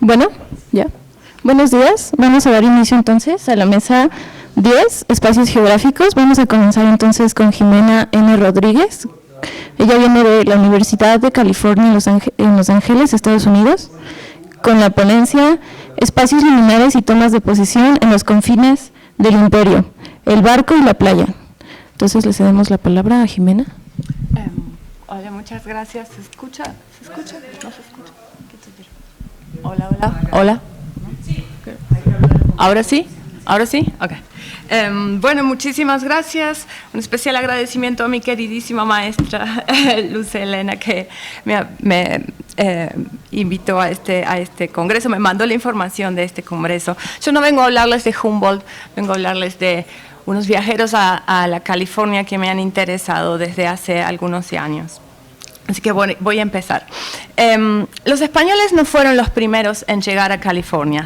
Bueno, ya. Buenos días. Vamos a dar inicio entonces a la mesa 10, espacios geográficos. Vamos a comenzar entonces con Jimena N. Rodríguez. Ella viene de la Universidad de California en Los Ángeles, Estados Unidos, con la ponencia Espacios liminares y tomas de posición en los confines del imperio, el barco y la playa. Entonces le cedemos la palabra a Jimena. Hola, muchas gracias. ¿Se escucha? ¿Se escucha? ¿No se escucha? Hola, hola. Hola. ¿Ahora sí? ¿Ahora sí? Ok. Bueno, muchísimas gracias. Un especial agradecimiento a mi queridísima maestra Luz Helena, que me invitó a este congreso, me mandó la información de este congreso. Yo no vengo a hablarles de Humboldt, vengo a hablarles de unos viajeros a la California que me han interesado desde hace algunos años. Así que bueno, voy a empezar. Los españoles no fueron los primeros en llegar a California.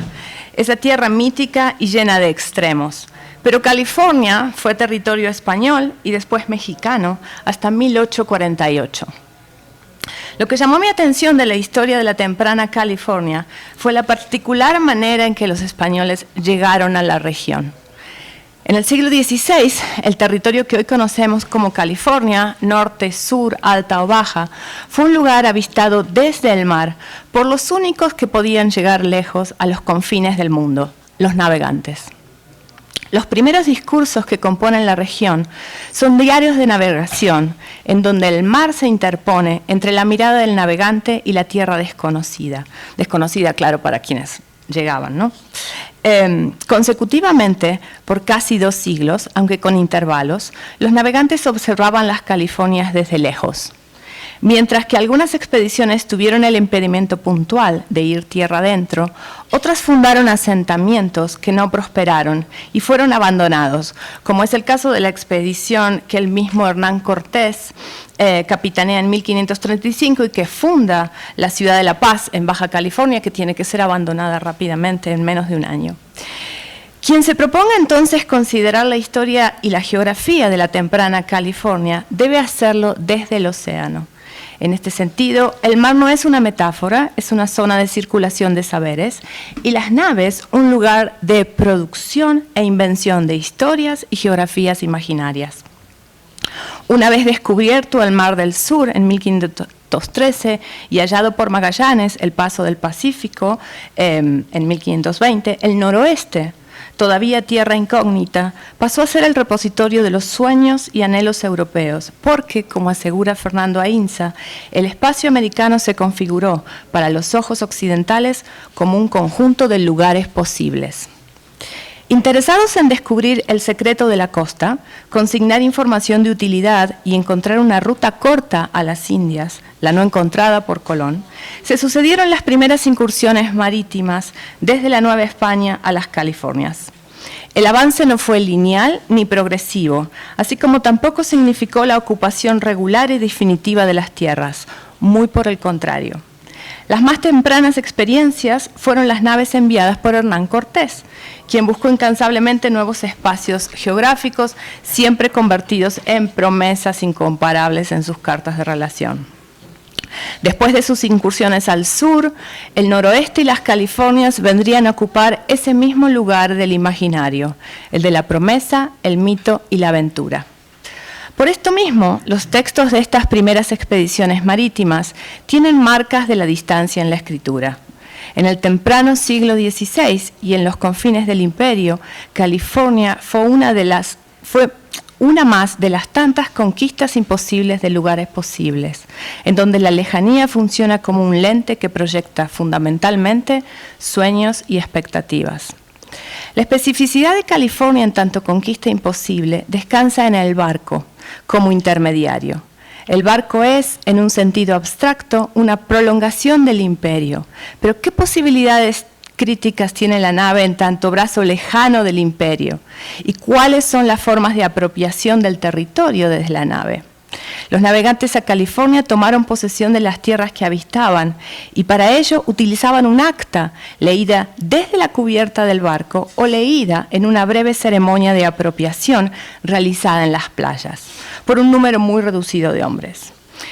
Esa tierra mítica y llena de extremos. Pero California fue territorio español y después mexicano hasta 1848. Lo que llamó mi atención de la historia de la temprana California fue la particular manera en que los españoles llegaron a la región. En el siglo XVI, el territorio que hoy conocemos como California, norte, sur, alta o baja, fue un lugar avistado desde el mar por los únicos que podían llegar lejos a los confines del mundo, los navegantes. Los primeros discursos que componen la región son diarios de navegación, en donde el mar se interpone entre la mirada del navegante y la tierra desconocida. Desconocida, claro, para quienes llegaban, ¿no? Consecutivamente, por casi 2 siglos, aunque con intervalos, los navegantes observaban las Californias desde lejos. Mientras que algunas expediciones tuvieron el impedimento puntual de ir tierra adentro, otras fundaron asentamientos que no prosperaron y fueron abandonados, como es el caso de la expedición que el mismo Hernán Cortés capitanea en 1535 y que funda la ciudad de La Paz en Baja California, que tiene que ser abandonada rápidamente en menos de un año. Quien se proponga entonces considerar la historia y la geografía de la temprana California debe hacerlo desde el océano. En este sentido, el mar no es una metáfora, es una zona de circulación de saberes, y las naves un lugar de producción e invención de historias y geografías imaginarias. Una vez descubierto el Mar del Sur en 1513 y hallado por Magallanes el paso del Pacífico en 1520, el noroeste, todavía tierra incógnita, pasó a ser el repositorio de los sueños y anhelos europeos, porque, como asegura Fernando Ainsa, el espacio americano se configuró para los ojos occidentales como un conjunto de lugares posibles. Interesados en descubrir el secreto de la costa, consignar información de utilidad y encontrar una ruta corta a las Indias, la no encontrada por Colón, se sucedieron las primeras incursiones marítimas desde la Nueva España a las Californias. El avance no fue lineal ni progresivo, así como tampoco significó la ocupación regular y definitiva de las tierras, muy por el contrario. Las más tempranas experiencias fueron las naves enviadas por Hernán Cortés, quien buscó incansablemente nuevos espacios geográficos, siempre convertidos en promesas incomparables en sus cartas de relación. Después de sus incursiones al sur, el noroeste y las Californias vendrían a ocupar ese mismo lugar del imaginario, el de la promesa, el mito y la aventura. Por esto mismo, los textos de estas primeras expediciones marítimas tienen marcas de la distancia en la escritura. En el temprano siglo XVI y en los confines del imperio, California fue una más de las tantas conquistas imposibles de lugares posibles, en donde la lejanía funciona como un lente que proyecta fundamentalmente sueños y expectativas. La especificidad de California en tanto conquista imposible descansa en el barco como intermediario. El barco es, en un sentido abstracto, una prolongación del imperio. Pero ¿qué posibilidades críticas tiene la nave en tanto brazo lejano del imperio? ¿Y cuáles son las formas de apropiación del territorio desde la nave? Los navegantes a California tomaron posesión de las tierras que avistaban y para ello utilizaban un acta leída desde la cubierta del barco o leída en una breve ceremonia de apropiación realizada en las playas por un número muy reducido de hombres.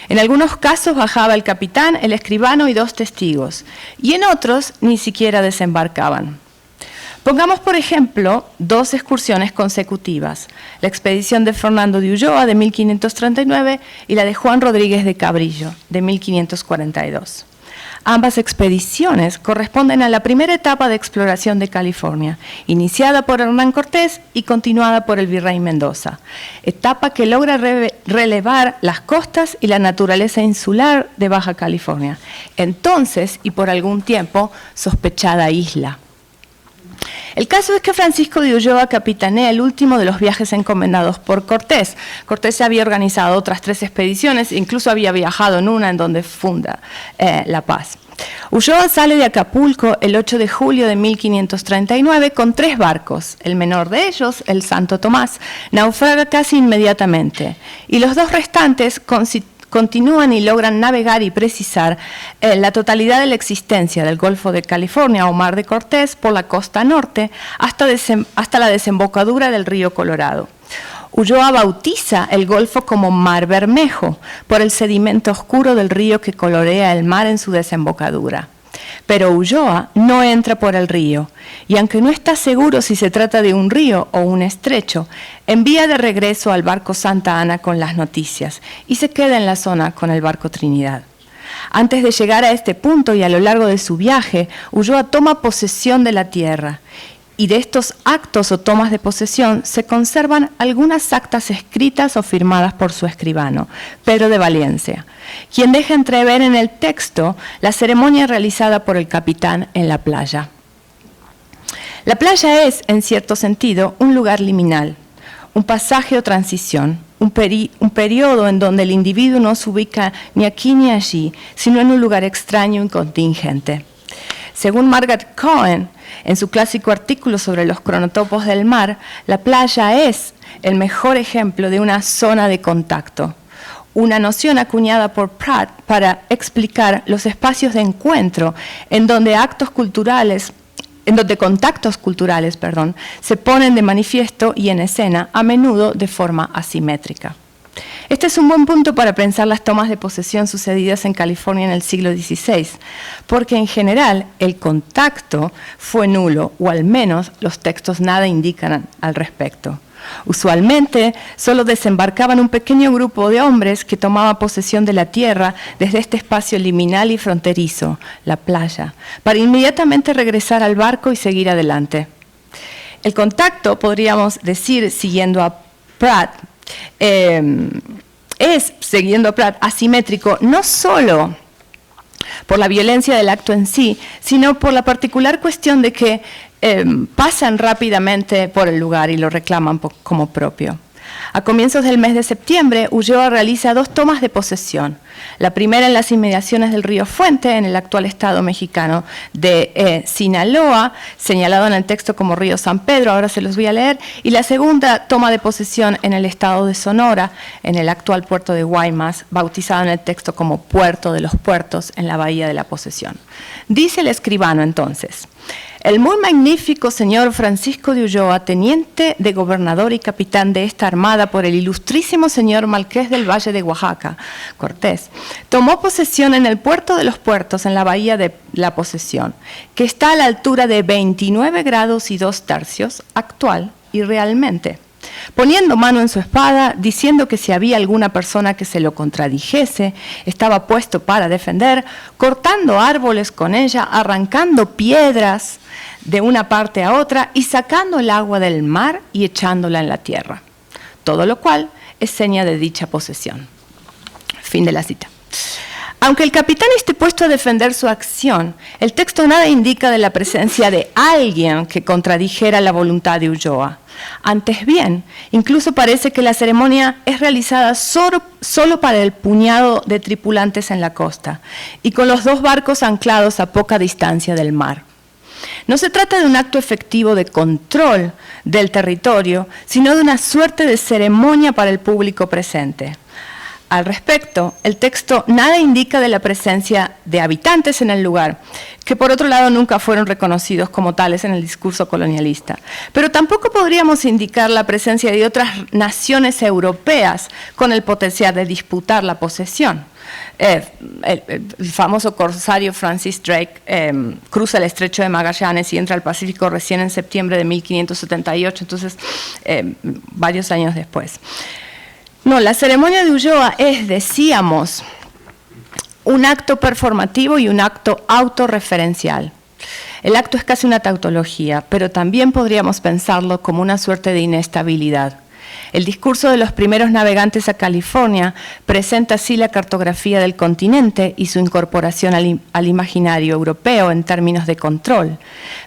En algunos casos bajaba el capitán, el escribano y 2 testigos, y en otros ni siquiera desembarcaban. Pongamos, por ejemplo, 2 excursiones consecutivas, la expedición de Fernando de Ulloa de 1539 y la de Juan Rodríguez de Cabrillo de 1542. Ambas expediciones corresponden a la primera etapa de exploración de California, iniciada por Hernán Cortés y continuada por el virrey Mendoza, etapa que logra relevar las costas y la naturaleza insular de Baja California, entonces y por algún tiempo sospechada isla. El caso es que Francisco de Ulloa capitanea el último de los viajes encomendados por Cortés. Cortés había organizado otras 3 expediciones, incluso había viajado en una en donde funda La Paz. Ulloa sale de Acapulco el 8 de julio de 1539 con 3 barcos. El menor de ellos, el Santo Tomás, naufraga casi inmediatamente, y los 2 restantes continúan y logran navegar y precisar la totalidad de la existencia del Golfo de California o Mar de Cortés por la costa norte hasta la desembocadura del río Colorado. Ulloa bautiza el Golfo como Mar Bermejo por el sedimento oscuro del río que colorea el mar en su desembocadura. Pero Ulloa no entra por el río, y aunque no está seguro si se trata de un río o un estrecho, envía de regreso al barco Santa Ana con las noticias y se queda en la zona con el barco Trinidad. Antes de llegar a este punto y a lo largo de su viaje, Ulloa toma posesión de la tierra, y de estos actos o tomas de posesión se conservan algunas actas escritas o firmadas por su escribano, Pedro de Valencia, quien deja entrever en el texto la ceremonia realizada por el capitán en la playa. La playa es, en cierto sentido, un lugar liminal, un pasaje o transición, un periodo en donde el individuo no se ubica ni aquí ni allí, sino en un lugar extraño y contingente. Según Margaret Cohen, en su clásico artículo sobre los cronotopos del mar, la playa es el mejor ejemplo de una zona de contacto, una noción acuñada por Pratt para explicar los espacios de encuentro en donde contactos culturales, se ponen de manifiesto y en escena, a menudo de forma asimétrica. Este es un buen punto para pensar las tomas de posesión sucedidas en California en el siglo XVI, porque en general el contacto fue nulo, o al menos los textos nada indican al respecto. Usualmente solo desembarcaban un pequeño grupo de hombres que tomaba posesión de la tierra desde este espacio liminal y fronterizo, la playa, para inmediatamente regresar al barco y seguir adelante. El contacto, podríamos decir, siguiendo a Pratt, asimétrico no solo por la violencia del acto en sí, sino por la particular cuestión de que pasan rápidamente por el lugar y lo reclaman como propio. A comienzos del mes de septiembre, Ulloa realiza 2 tomas de posesión. La primera en las inmediaciones del río Fuente, en el actual estado mexicano de Sinaloa, señalado en el texto como río San Pedro, ahora se los voy a leer, y la segunda toma de posesión en el estado de Sonora, en el actual puerto de Guaymas, bautizado en el texto como Puerto de los Puertos, en la Bahía de la Posesión. Dice el escribano entonces: el muy magnífico señor Francisco de Ulloa, teniente de gobernador y capitán de esta armada por el ilustrísimo señor Marqués del Valle de Oaxaca, Cortés, tomó posesión en el puerto de los puertos, en la Bahía de la Posesión, que está a la altura de 29 grados y 2 tercios, actual y realmente. Poniendo mano en su espada, diciendo que si había alguna persona que se lo contradijese, estaba puesto para defender, cortando árboles con ella, arrancando piedras de una parte a otra y sacando el agua del mar y echándola en la tierra. Todo lo cual es seña de dicha posesión. Fin de la cita. Aunque el capitán esté puesto a defender su acción, el texto nada indica de la presencia de alguien que contradijera la voluntad de Ulloa. Antes bien, incluso parece que la ceremonia es realizada solo para el puñado de tripulantes en la costa y con los 2 barcos anclados a poca distancia del mar. No se trata de un acto efectivo de control del territorio, sino de una suerte de ceremonia para el público presente. Al respecto, el texto nada indica de la presencia de habitantes en el lugar, que por otro lado nunca fueron reconocidos como tales en el discurso colonialista. Pero tampoco podríamos indicar la presencia de otras naciones europeas con el potencial de disputar la posesión. El famoso corsario Francis Drake cruza el estrecho de Magallanes y entra al Pacífico recién en septiembre de 1578, entonces varios años después. No, la ceremonia de Ulloa es, decíamos, un acto performativo y un acto autorreferencial. El acto es casi una tautología, pero también podríamos pensarlo como una suerte de inestabilidad. El discurso de los primeros navegantes a California presenta así la cartografía del continente y su incorporación al imaginario europeo en términos de control,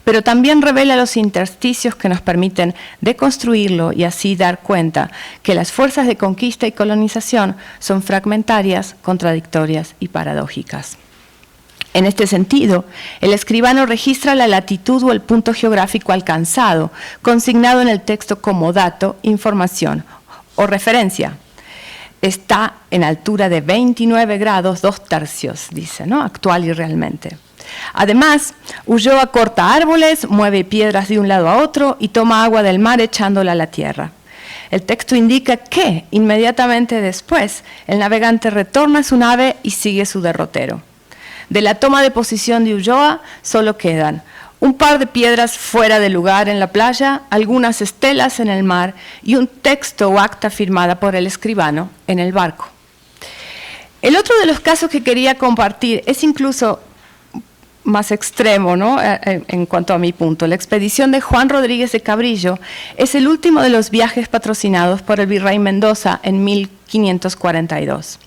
pero también revela los intersticios que nos permiten deconstruirlo y así dar cuenta que las fuerzas de conquista y colonización son fragmentarias, contradictorias y paradójicas. En este sentido, el escribano registra la latitud o el punto geográfico alcanzado, consignado en el texto como dato, información o referencia. Está en altura de 29 grados 2/3, dice, ¿no? Actual y realmente. Además, Ulloa corta árboles, mueve piedras de un lado a otro y toma agua del mar echándola a la tierra. El texto indica que, inmediatamente después, el navegante retorna a su nave y sigue su derrotero. De la toma de posición de Ulloa solo quedan un par de piedras fuera de lugar en la playa, algunas estelas en el mar y un texto o acta firmada por el escribano en el barco. El otro de los casos que quería compartir es incluso más extremo, ¿no? En cuanto a mi punto. La expedición de Juan Rodríguez de Cabrillo es el último de los viajes patrocinados por el virrey Mendoza en 1542.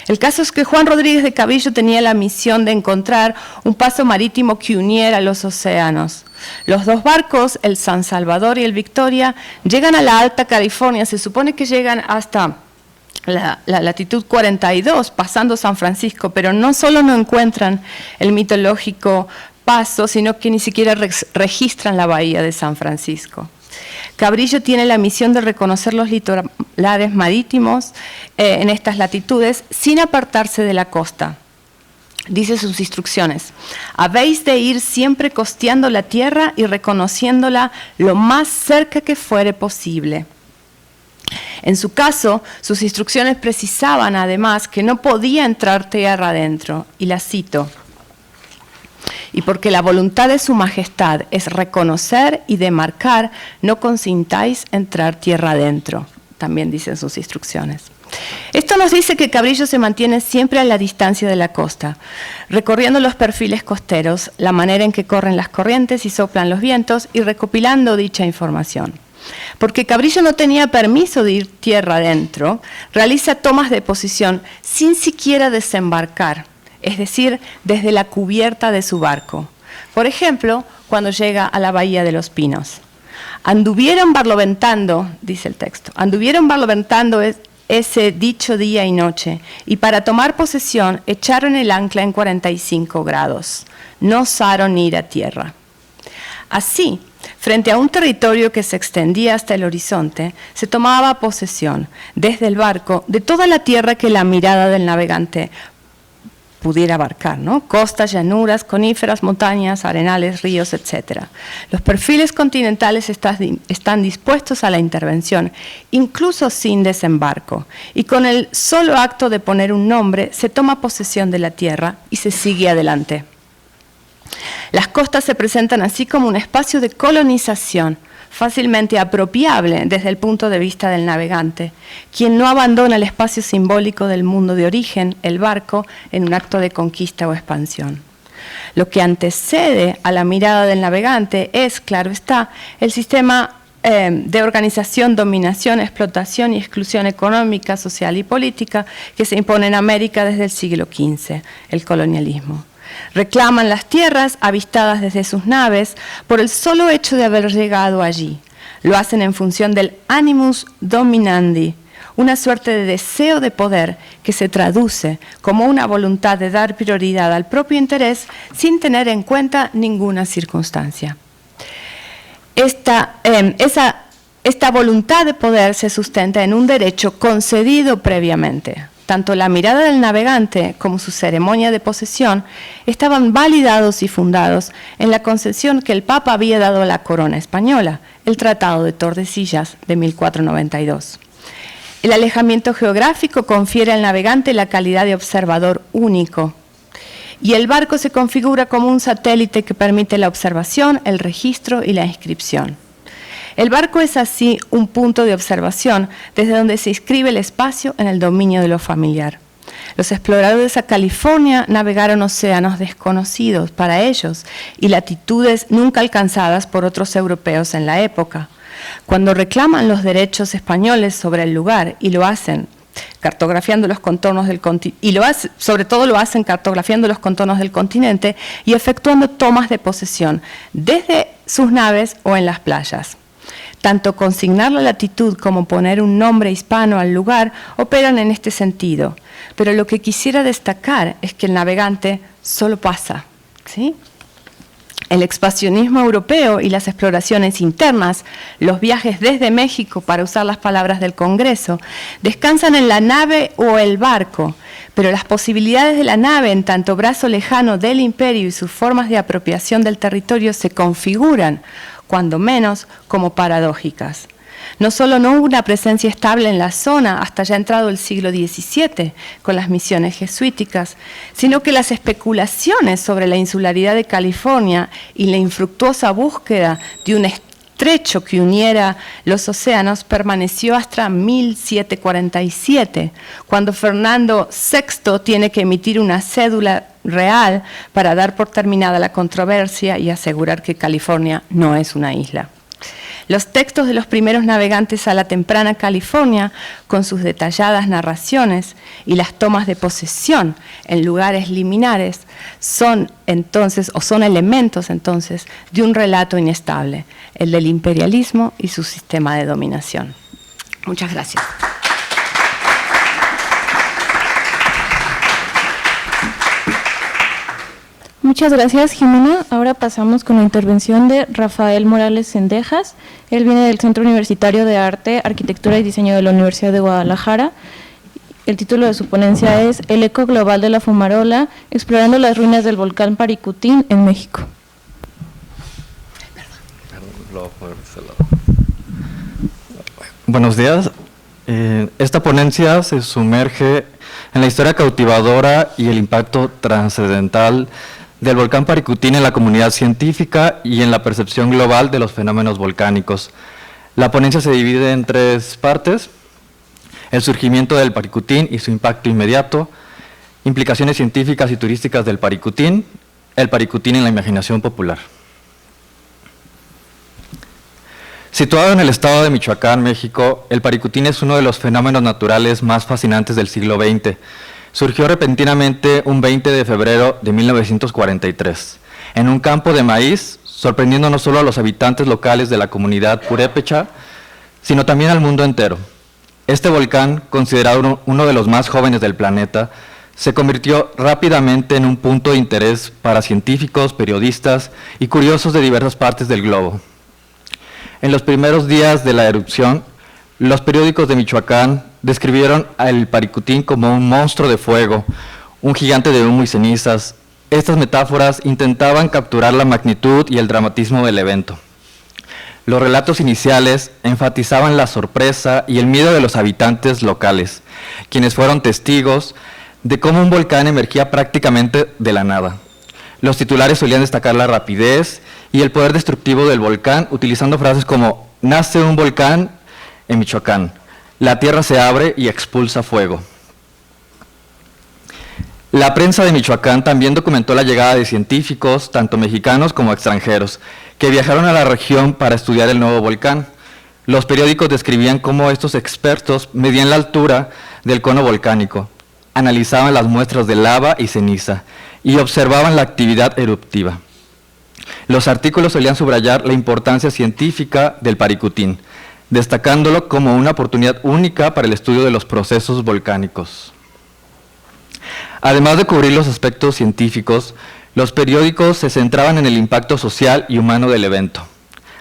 El caso es que Juan Rodríguez de Cabrillo tenía la misión de encontrar un paso marítimo que uniera los océanos. Los dos barcos, el San Salvador y el Victoria, llegan a la Alta California, se supone que llegan hasta la latitud 42, pasando San Francisco, pero no solo no encuentran el mitológico paso, sino que ni siquiera registran la bahía de San Francisco. Cabrillo tiene la misión de reconocer los litorales marítimos en estas latitudes sin apartarse de la costa. Dice sus instrucciones: habéis de ir siempre costeando la tierra y reconociéndola lo más cerca que fuere posible. En su caso, sus instrucciones precisaban además que no podía entrar tierra adentro, y la cito: y porque la voluntad de su majestad es reconocer y demarcar, no consintáis entrar tierra adentro, también dicen sus instrucciones. Esto nos dice que Cabrillo se mantiene siempre a la distancia de la costa, recorriendo los perfiles costeros, la manera en que corren las corrientes y soplan los vientos y recopilando dicha información. Porque Cabrillo no tenía permiso de ir tierra adentro, realiza tomas de posición sin siquiera desembarcar, es decir, desde la cubierta de su barco. Por ejemplo, cuando llega a la Bahía de los Pinos. Anduvieron barloventando, dice el texto, anduvieron barloventando ese dicho día y noche, y para tomar posesión echaron el ancla en 45 grados. No osaron ir a tierra. Así, frente a un territorio que se extendía hasta el horizonte, se tomaba posesión, desde el barco, de toda la tierra que la mirada del navegante pudiera abarcar, ¿no? Costas, llanuras, coníferas, montañas, arenales, ríos, etc. Los perfiles continentales están dispuestos a la intervención, incluso sin desembarco, y con el solo acto de poner un nombre se toma posesión de la tierra y se sigue adelante. Las costas se presentan así como un espacio de colonización, fácilmente apropiable desde el punto de vista del navegante, quien no abandona el espacio simbólico del mundo de origen, el barco, en un acto de conquista o expansión. Lo que antecede a la mirada del navegante es, claro está, el sistema de organización, dominación, explotación y exclusión económica, social y política que se impone en América desde el siglo XV, el colonialismo. Reclaman las tierras avistadas desde sus naves por el solo hecho de haber llegado allí. Lo hacen en función del animus dominandi, una suerte de deseo de poder que se traduce como una voluntad de dar prioridad al propio interés sin tener en cuenta ninguna circunstancia. Esta voluntad de poder se sustenta en un derecho concedido previamente. tanto la mirada del navegante como su ceremonia de posesión estaban validados y fundados en la concesión que el Papa había dado a la corona española, el Tratado de Tordesillas de 1492. El alejamiento geográfico confiere al navegante la calidad de observador único, y el barco se configura como un satélite que permite la observación, el registro y la inscripción. El barco es así un punto de observación desde donde se inscribe el espacio en el dominio de lo familiar. Los exploradores a California navegaron océanos desconocidos para ellos y latitudes nunca alcanzadas por otros europeos en la época. Cuando reclaman los derechos españoles sobre el lugar y lo hacen cartografiando los contornos del continente, sobre todo lo hacen cartografiando los contornos del continente y efectuando tomas de posesión desde sus naves o en las playas. Tanto consignar la latitud como poner un nombre hispano al lugar operan en este sentido. Pero lo que quisiera destacar es que el navegante solo pasa, ¿sí? El expansionismo europeo y las exploraciones internas, los viajes desde México, para usar las palabras del Congreso, descansan en la nave o el barco, pero las posibilidades de la nave en tanto brazo lejano del imperio y sus formas de apropiación del territorio se configuran, cuando menos, como paradójicas. No solo no hubo una presencia estable en la zona hasta ya entrado el siglo XVII con las misiones jesuíticas, sino que las especulaciones sobre la insularidad de California y la infructuosa búsqueda de un estrecho que uniera los océanos permaneció hasta 1747, cuando Fernando VI tiene que emitir una cédula real para dar por terminada la controversia y asegurar que California no es una isla. Los textos de los primeros navegantes a la temprana California, con sus detalladas narraciones y las tomas de posesión en lugares liminares, son elementos entonces de un relato inestable, el del imperialismo y su sistema de dominación. Muchas gracias. Muchas gracias, Jimena. Ahora pasamos con la intervención de Rafael Morales Cendejas. Él viene del Centro Universitario de Arte, Arquitectura y Diseño de la Universidad de Guadalajara. El título de su ponencia es El eco global de la fumarola, explorando las ruinas del volcán Paricutín en México. Buenos días. Esta ponencia se sumerge en la historia cautivadora y el impacto trascendental del volcán Paricutín en la comunidad científica y en la percepción global de los fenómenos volcánicos. La ponencia se divide en 3 partes: el surgimiento del Paricutín y su impacto inmediato, implicaciones científicas y turísticas del Paricutín, el Paricutín en la imaginación popular. Situado en el estado de Michoacán, México, el Paricutín es uno de los fenómenos naturales más fascinantes del siglo XX. Surgió repentinamente un 20 de febrero de 1943, en un campo de maíz, sorprendiendo no solo a los habitantes locales de la comunidad purépecha, sino también al mundo entero. Este volcán, considerado uno de los más jóvenes del planeta, se convirtió rápidamente en un punto de interés para científicos, periodistas y curiosos de diversas partes del globo. En los primeros días de la erupción, los periódicos de Michoacán describieron al Paricutín como un monstruo de fuego, un gigante de humo y cenizas. Estas metáforas intentaban capturar la magnitud y el dramatismo del evento. Los relatos iniciales enfatizaban la sorpresa y el miedo de los habitantes locales, quienes fueron testigos de cómo un volcán emergía prácticamente de la nada. Los titulares solían destacar la rapidez y el poder destructivo del volcán, utilizando frases como: nace un volcán en Michoacán, la tierra se abre y expulsa fuego. La prensa de Michoacán también documentó la llegada de científicos, tanto mexicanos como extranjeros, que viajaron a la región para estudiar el nuevo volcán. Los periódicos describían cómo estos expertos medían la altura del cono volcánico, analizaban las muestras de lava y ceniza y observaban la actividad eruptiva. Los artículos solían subrayar la importancia científica del Paricutín, destacándolo como una oportunidad única para el estudio de los procesos volcánicos. Además de cubrir los aspectos científicos, los periódicos se centraban en el impacto social y humano del evento.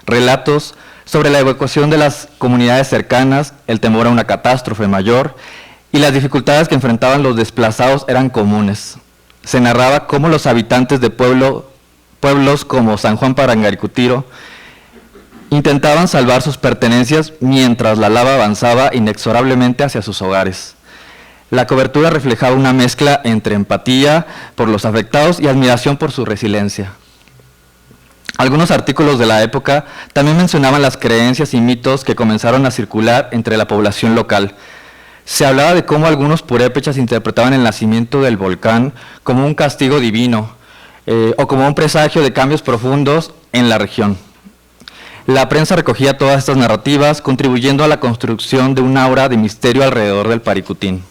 Relatos sobre la evacuación de las comunidades cercanas, el temor a una catástrofe mayor y las dificultades que enfrentaban los desplazados eran comunes. Se narraba cómo los habitantes de pueblos como San Juan Parangaricutiro intentaban salvar sus pertenencias mientras la lava avanzaba inexorablemente hacia sus hogares. La cobertura reflejaba una mezcla entre empatía por los afectados y admiración por su resiliencia. Algunos artículos de la época también mencionaban las creencias y mitos que comenzaron a circular entre la población local. Se hablaba de cómo algunos purépechas interpretaban el nacimiento del volcán como un castigo divino o como un presagio de cambios profundos en la región. La prensa recogía todas estas narrativas, contribuyendo a la construcción de un aura de misterio alrededor del Paricutín.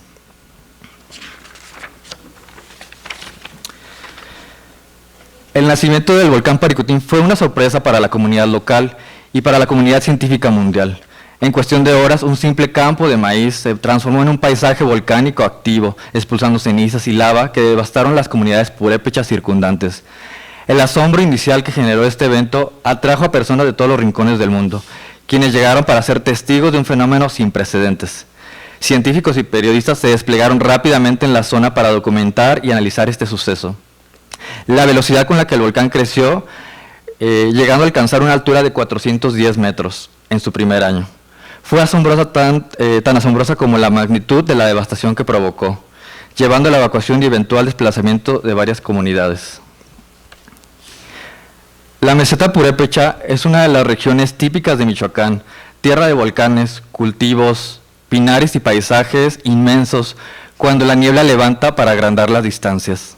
El nacimiento del volcán Paricutín fue una sorpresa para la comunidad local y para la comunidad científica mundial. En cuestión de horas, un simple campo de maíz se transformó en un paisaje volcánico activo, expulsando cenizas y lava que devastaron las comunidades purépechas circundantes. El asombro inicial que generó este evento atrajo a personas de todos los rincones del mundo, quienes llegaron para ser testigos de un fenómeno sin precedentes. Científicos y periodistas se desplegaron rápidamente en la zona para documentar y analizar este suceso. La velocidad con la que el volcán creció, llegando a alcanzar una altura de 410 metros en su primer año. Fue asombrosa, tan asombrosa como la magnitud de la devastación que provocó, llevando a la evacuación y eventual desplazamiento de varias comunidades. La meseta purépecha es una de las regiones típicas de Michoacán, tierra de volcanes, cultivos, pinares y paisajes inmensos, cuando la niebla levanta para agrandar las distancias.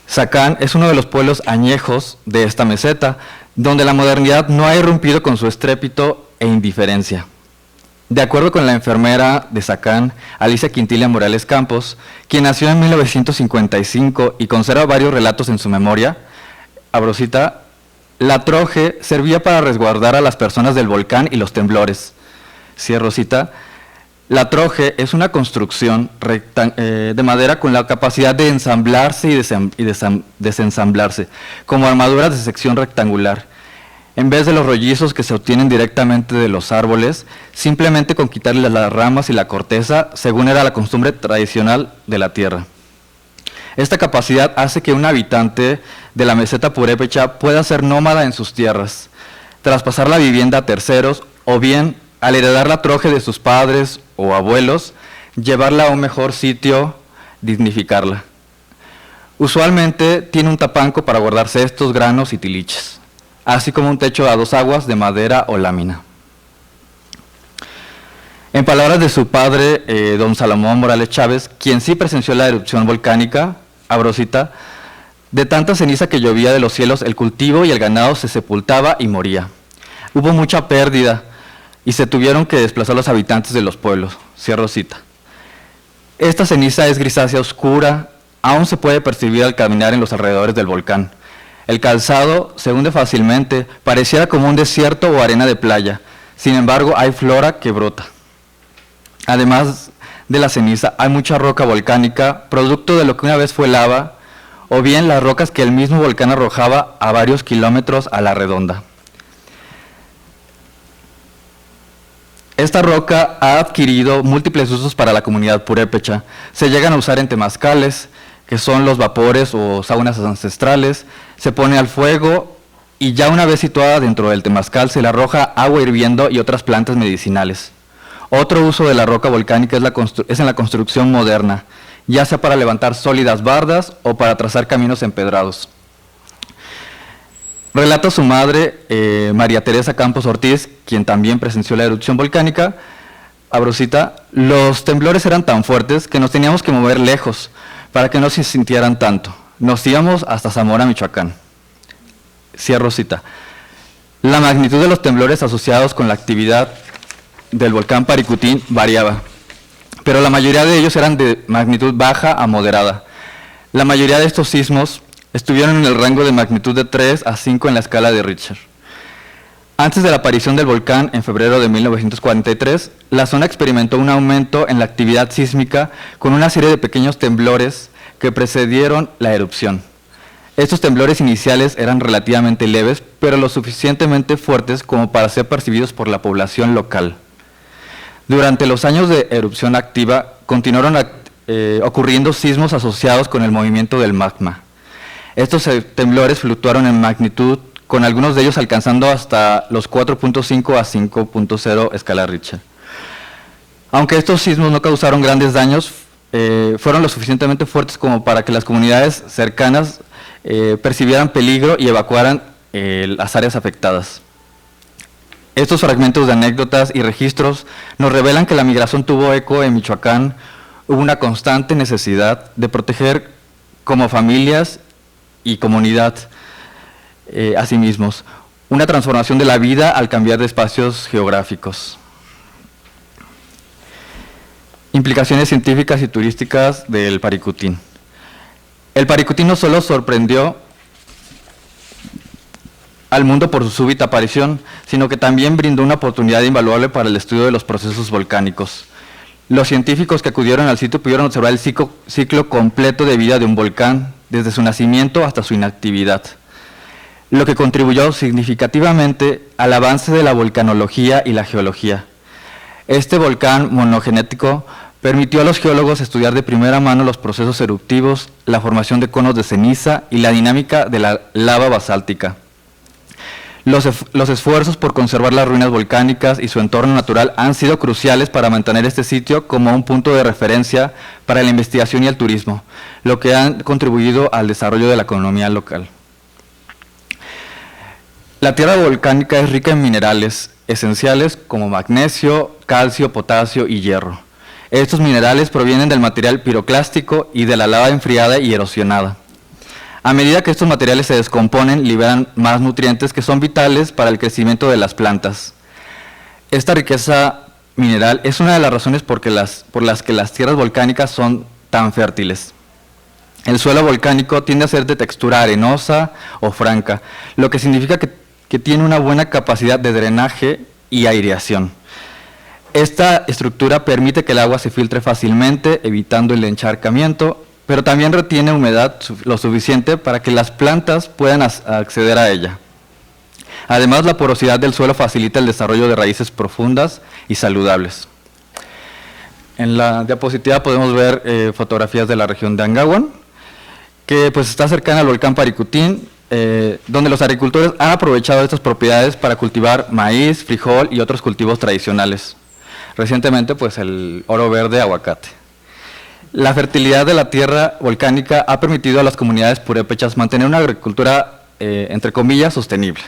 Zacán es uno de los pueblos añejos de esta meseta, donde la modernidad no ha irrumpido con su estrépito e indiferencia. De acuerdo con la enfermera de Zacán, Alicia Quintilia Morales Campos, quien nació en 1955 y conserva varios relatos en su memoria, abro cita, la troje servía para resguardar a las personas del volcán y los temblores. Cierro cita. La troje es una construcción de madera con la capacidad de ensamblarse y desensamblarse, como armaduras de sección rectangular. En vez de los rollizos que se obtienen directamente de los árboles, simplemente con quitarles las ramas y la corteza, según era la costumbre tradicional de la tierra. Esta capacidad hace que un habitante de la meseta purépecha pueda ser nómada en sus tierras, traspasar la vivienda a terceros o bien, al heredar la troje de sus padres o abuelos, llevarla a un mejor sitio, dignificarla. Usualmente tiene un tapanco para guardar cestos, granos y tiliches, así como un techo a dos aguas de madera o lámina. En palabras de su padre, don Salomón Morales Chávez, quien sí presenció la erupción volcánica, abro cita, de tanta ceniza que llovía de los cielos, el cultivo y el ganado se sepultaba y moría. Hubo mucha pérdida y se tuvieron que desplazar los habitantes de los pueblos. Cierro cita. Esta ceniza es grisácea oscura, aún se puede percibir al caminar en los alrededores del volcán. El calzado se hunde fácilmente, pareciera como un desierto o arena de playa. Sin embargo, hay flora que brota. Además de la ceniza, hay mucha roca volcánica, producto de lo que una vez fue lava, o bien las rocas que el mismo volcán arrojaba a varios kilómetros a la redonda. Esta roca ha adquirido múltiples usos para la comunidad purépecha. Se llegan a usar en temazcales, que son los vapores o saunas ancestrales, se pone al fuego y ya una vez situada dentro del temazcal se le arroja agua hirviendo y otras plantas medicinales. Otro uso de la roca volcánica es en la construcción moderna, ya sea para levantar sólidas bardas o para trazar caminos empedrados. Relata su madre, María Teresa Campos Ortiz, quien también presenció la erupción volcánica, abro cita, los temblores eran tan fuertes que nos teníamos que mover lejos para que no se sintieran tanto. Nos íbamos hasta Zamora, Michoacán. Cierro cita. La magnitud de los temblores asociados con la actividad del volcán Paricutín variaba, pero la mayoría de ellos eran de magnitud baja a moderada. La mayoría de estos sismos estuvieron en el rango de magnitud de 3 a 5 en la escala de Richter. Antes de la aparición del volcán, en febrero de 1943, la zona experimentó un aumento en la actividad sísmica con una serie de pequeños temblores que precedieron la erupción. Estos temblores iniciales eran relativamente leves, pero lo suficientemente fuertes como para ser percibidos por la población local. Durante los años de erupción activa, continuaron ocurriendo sismos asociados con el movimiento del magma. Estos temblores fluctuaron en magnitud, con algunos de ellos alcanzando hasta los 4.5 a 5.0 escala Richter. Aunque estos sismos no causaron grandes daños, fueron lo suficientemente fuertes como para que las comunidades cercanas percibieran peligro y evacuaran las áreas afectadas. Estos fragmentos de anécdotas y registros nos revelan que la migración tuvo eco en Michoacán. Hubo una constante necesidad de proteger como familias y comunidad a sí mismos, una transformación de la vida al cambiar de espacios geográficos. Implicaciones científicas y turísticas del Paricutín. El Paricutín no solo sorprendió al mundo por su súbita aparición, sino que también brindó una oportunidad invaluable para el estudio de los procesos volcánicos. Los científicos que acudieron al sitio pudieron observar el ciclo completo de vida de un volcán, desde su nacimiento hasta su inactividad, lo que contribuyó significativamente al avance de la volcanología y la geología. Este volcán monogenético permitió a los geólogos estudiar de primera mano los procesos eruptivos, la formación de conos de ceniza y la dinámica de la lava basáltica. Los esfuerzos por conservar las ruinas volcánicas y su entorno natural han sido cruciales para mantener este sitio como un punto de referencia para la investigación y el turismo, lo que han contribuido al desarrollo de la economía local. La tierra volcánica es rica en minerales esenciales como magnesio, calcio, potasio y hierro. Estos minerales provienen del material piroclástico y de la lava enfriada y erosionada. A medida que estos materiales se descomponen, liberan más nutrientes que son vitales para el crecimiento de las plantas. Esta riqueza mineral es una de las razones por las que las tierras volcánicas son tan fértiles. El suelo volcánico tiende a ser de textura arenosa o franca, lo que significa que tiene una buena capacidad de drenaje y aireación. Esta estructura permite que el agua se filtre fácilmente, evitando el encharcamiento, pero también retiene humedad lo suficiente para que las plantas puedan acceder a ella. Además, la porosidad del suelo facilita el desarrollo de raíces profundas y saludables. En la diapositiva podemos ver fotografías de la región de Angahuan, que pues está cercana al volcán Paricutín, donde los agricultores han aprovechado estas propiedades para cultivar maíz, frijol y otros cultivos tradicionales. Recientemente, pues el oro verde, aguacate. La fertilidad de la tierra volcánica ha permitido a las comunidades purépechas mantener una agricultura, entre comillas, sostenible.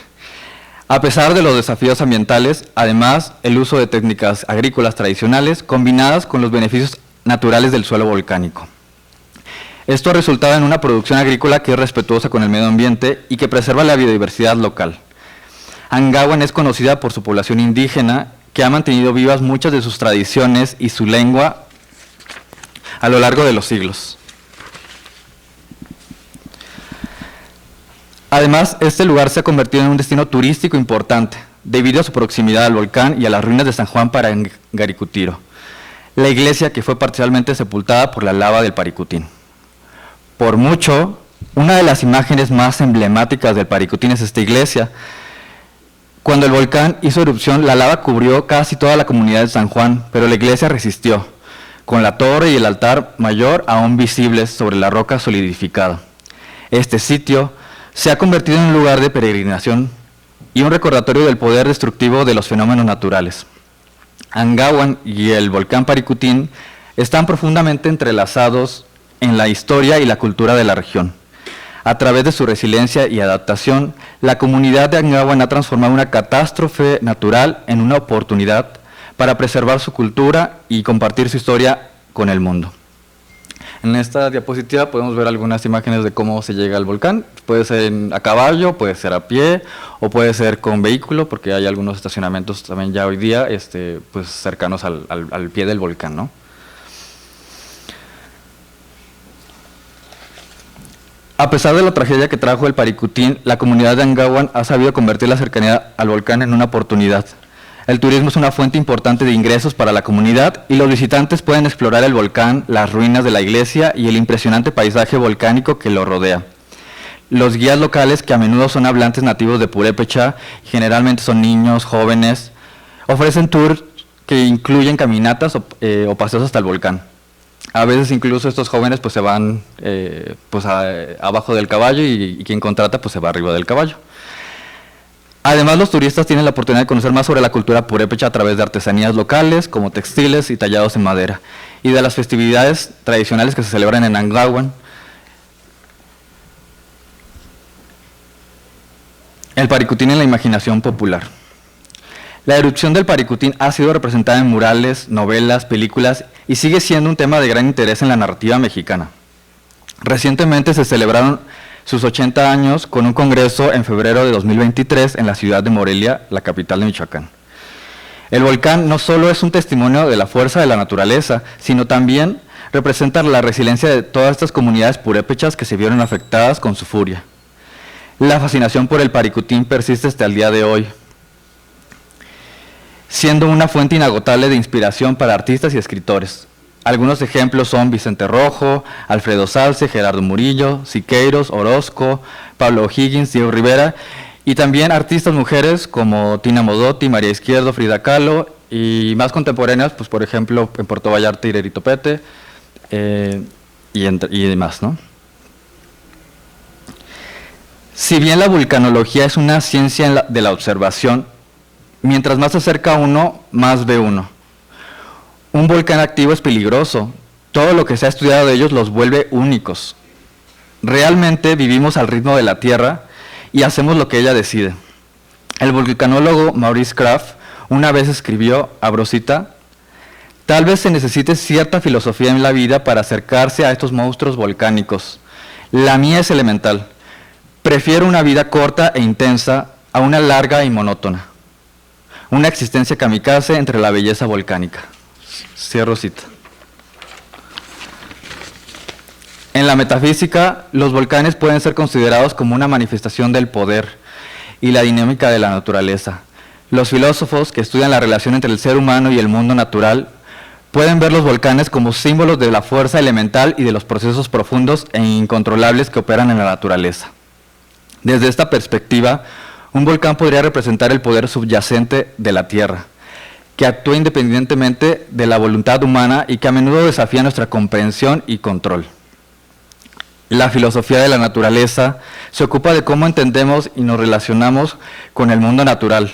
A pesar de los desafíos ambientales, además, el uso de técnicas agrícolas tradicionales combinadas con los beneficios naturales del suelo volcánico. Esto ha resultado en una producción agrícola que es respetuosa con el medio ambiente y que preserva la biodiversidad local. Angahuan es conocida por su población indígena, que ha mantenido vivas muchas de sus tradiciones y su lengua a lo largo de los siglos. Además, este lugar se ha convertido en un destino turístico importante, debido a su proximidad al volcán y a las ruinas de San Juan Parangaricutiro, la iglesia que fue parcialmente sepultada por la lava del Paricutín. Por mucho, una de las imágenes más emblemáticas del Paricutín es esta iglesia. Cuando el volcán hizo erupción, la lava cubrió casi toda la comunidad de San Juan, pero la iglesia resistió, con la torre y el altar mayor aún visibles sobre la roca solidificada. Este sitio se ha convertido en un lugar de peregrinación y un recordatorio del poder destructivo de los fenómenos naturales. Angahuan y el volcán Paricutín están profundamente entrelazados en la historia y la cultura de la región. A través de su resiliencia y adaptación, la comunidad de Angahuan ha transformado una catástrofe natural en una oportunidad para preservar su cultura y compartir su historia con el mundo. En esta diapositiva podemos ver algunas imágenes de cómo se llega al volcán. Puede ser a caballo, puede ser a pie o puede ser con vehículo, porque hay algunos estacionamientos también ya hoy día pues cercanos al pie del volcán, ¿no? A pesar de la tragedia que trajo el Paricutín, la comunidad de Angahuan ha sabido convertir la cercanía al volcán en una oportunidad. El turismo es una fuente importante de ingresos para la comunidad y los visitantes pueden explorar el volcán, las ruinas de la iglesia y el impresionante paisaje volcánico que lo rodea. Los guías locales, que a menudo son hablantes nativos de purépecha, generalmente son niños, jóvenes, ofrecen tours que incluyen caminatas o paseos hasta el volcán. A veces incluso estos jóvenes pues se van abajo del caballo y quien contrata pues se va arriba del caballo. Además, los turistas tienen la oportunidad de conocer más sobre la cultura purépecha a través de artesanías locales, como textiles y tallados en madera, y de las festividades tradicionales que se celebran en Angahuan. El Paricutín en la imaginación popular. La erupción del Paricutín ha sido representada en murales, novelas, películas y sigue siendo un tema de gran interés en la narrativa mexicana. Recientemente se celebraron sus 80 años con un congreso en febrero de 2023 en la ciudad de Morelia, la capital de Michoacán. El volcán no solo es un testimonio de la fuerza de la naturaleza, sino también representa la resiliencia de todas estas comunidades purépechas que se vieron afectadas con su furia. La fascinación por el Paricutín persiste hasta el día de hoy, siendo una fuente inagotable de inspiración para artistas y escritores. Algunos ejemplos son Vicente Rojo, Alfredo Salce, Gerardo Murillo, Siqueiros, Orozco, Pablo O'Higgins, Diego Rivera, y también artistas mujeres como Tina Modotti, María Izquierdo, Frida Kahlo, y más contemporáneas, pues por ejemplo en Puerto Vallarta, Irerito Pete, y demás, ¿no? Si bien la vulcanología es una ciencia de la observación, mientras más se acerca uno, más ve uno. Un volcán activo es peligroso. Todo lo que se ha estudiado de ellos los vuelve únicos. Realmente vivimos al ritmo de la Tierra y hacemos lo que ella decide. El volcanólogo Maurice Krafft una vez escribió, abro cita, tal vez se necesite cierta filosofía en la vida para acercarse a estos monstruos volcánicos. La mía es elemental. Prefiero una vida corta e intensa a una larga y monótona. Una existencia kamikaze entre la belleza volcánica. Cierro cita. En la metafísica, los volcanes pueden ser considerados como una manifestación del poder y la dinámica de la naturaleza. Los filósofos que estudian la relación entre el ser humano y el mundo natural pueden ver los volcanes como símbolos de la fuerza elemental y de los procesos profundos e incontrolables que operan en la naturaleza. Desde esta perspectiva, un volcán podría representar el poder subyacente de la Tierra, que actúa independientemente de la voluntad humana y que a menudo desafía nuestra comprensión y control. La filosofía de la naturaleza se ocupa de cómo entendemos y nos relacionamos con el mundo natural.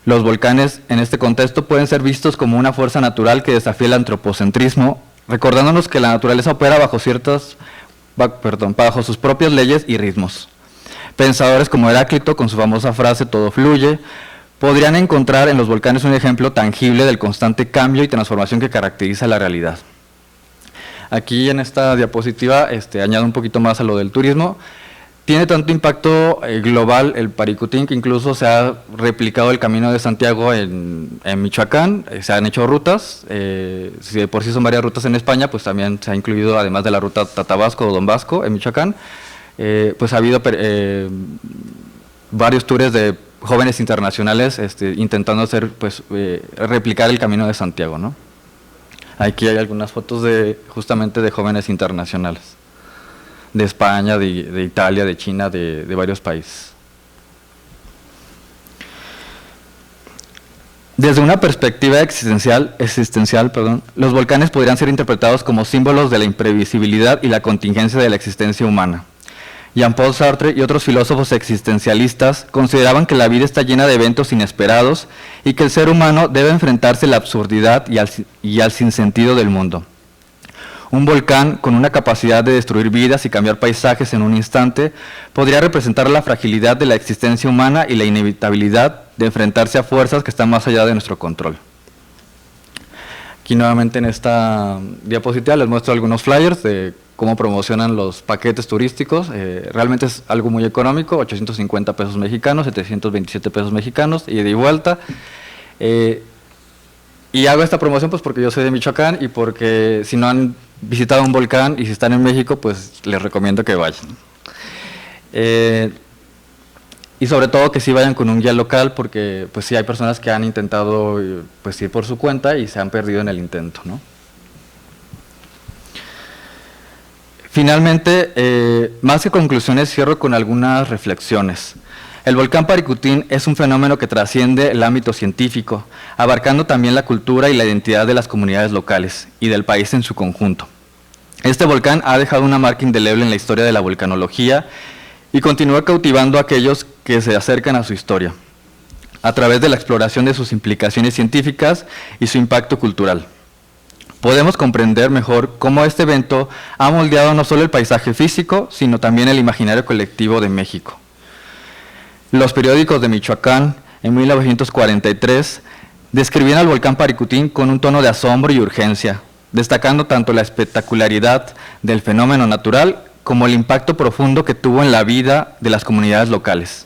Los volcanes en este contexto pueden ser vistos como una fuerza natural que desafía el antropocentrismo, recordándonos que la naturaleza opera bajo sus propias leyes y ritmos. Pensadores como Heráclito, con su famosa frase "todo fluye", podrían encontrar en los volcanes un ejemplo tangible del constante cambio y transformación que caracteriza la realidad. Aquí en esta diapositiva añado un poquito más a lo del turismo. Tiene tanto impacto global el Paricutín que incluso se ha replicado el Camino de Santiago en Michoacán, se han hecho rutas, si de por sí son varias rutas en España, pues también se ha incluido, además de la ruta Tatabasco o Don Vasco en Michoacán, pues ha habido varios tours de jóvenes internacionales intentando hacer, replicar el Camino de Santiago, ¿no? Aquí hay algunas fotos justamente de jóvenes internacionales, de España, de Italia, de China, de varios países. Desde una perspectiva existencial, los volcanes podrían ser interpretados como símbolos de la imprevisibilidad y la contingencia de la existencia humana. Jean-Paul Sartre y otros filósofos existencialistas consideraban que la vida está llena de eventos inesperados y que el ser humano debe enfrentarse a la absurdidad y al sinsentido del mundo. Un volcán con una capacidad de destruir vidas y cambiar paisajes en un instante podría representar la fragilidad de la existencia humana y la inevitabilidad de enfrentarse a fuerzas que están más allá de nuestro control. Aquí nuevamente en esta diapositiva les muestro algunos flyers de cómo promocionan los paquetes turísticos. Realmente es algo muy económico, 850 pesos mexicanos, 727 pesos mexicanos, ida y vuelta. Y hago esta promoción pues porque yo soy de Michoacán y porque si no han visitado un volcán y si están en México, pues les recomiendo que vayan. Y sobre todo que sí vayan con un guía local, porque pues sí hay personas que han intentado pues ir por su cuenta y se han perdido en el intento, ¿no? Finalmente, más que conclusiones, cierro con algunas reflexiones. El volcán Paricutín es un fenómeno que trasciende el ámbito científico, abarcando también la cultura y la identidad de las comunidades locales y del país en su conjunto. Este volcán ha dejado una marca indeleble en la historia de la volcanología y continúa cautivando a aquellos que se acercan a su historia, a través de la exploración de sus implicaciones científicas y su impacto cultural. Podemos comprender mejor cómo este evento ha moldeado no solo el paisaje físico, sino también el imaginario colectivo de México. Los periódicos de Michoacán, en 1943, describían al volcán Paricutín con un tono de asombro y urgencia, destacando tanto la espectacularidad del fenómeno natural como el impacto profundo que tuvo en la vida de las comunidades locales.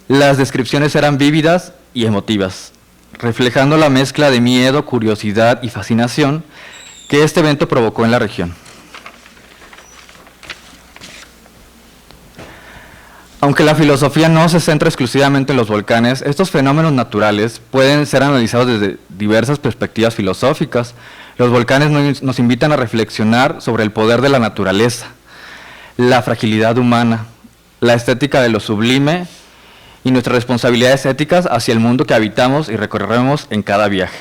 Las descripciones eran vívidas y emotivas, reflejando la mezcla de miedo, curiosidad y fascinación que este evento provocó en la región. Aunque la filosofía no se centra exclusivamente en los volcanes, estos fenómenos naturales pueden ser analizados desde diversas perspectivas filosóficas. Los volcanes nos invitan a reflexionar sobre el poder de la naturaleza, la fragilidad humana, la estética de lo sublime y nuestras responsabilidades éticas hacia el mundo que habitamos y recorremos en cada viaje.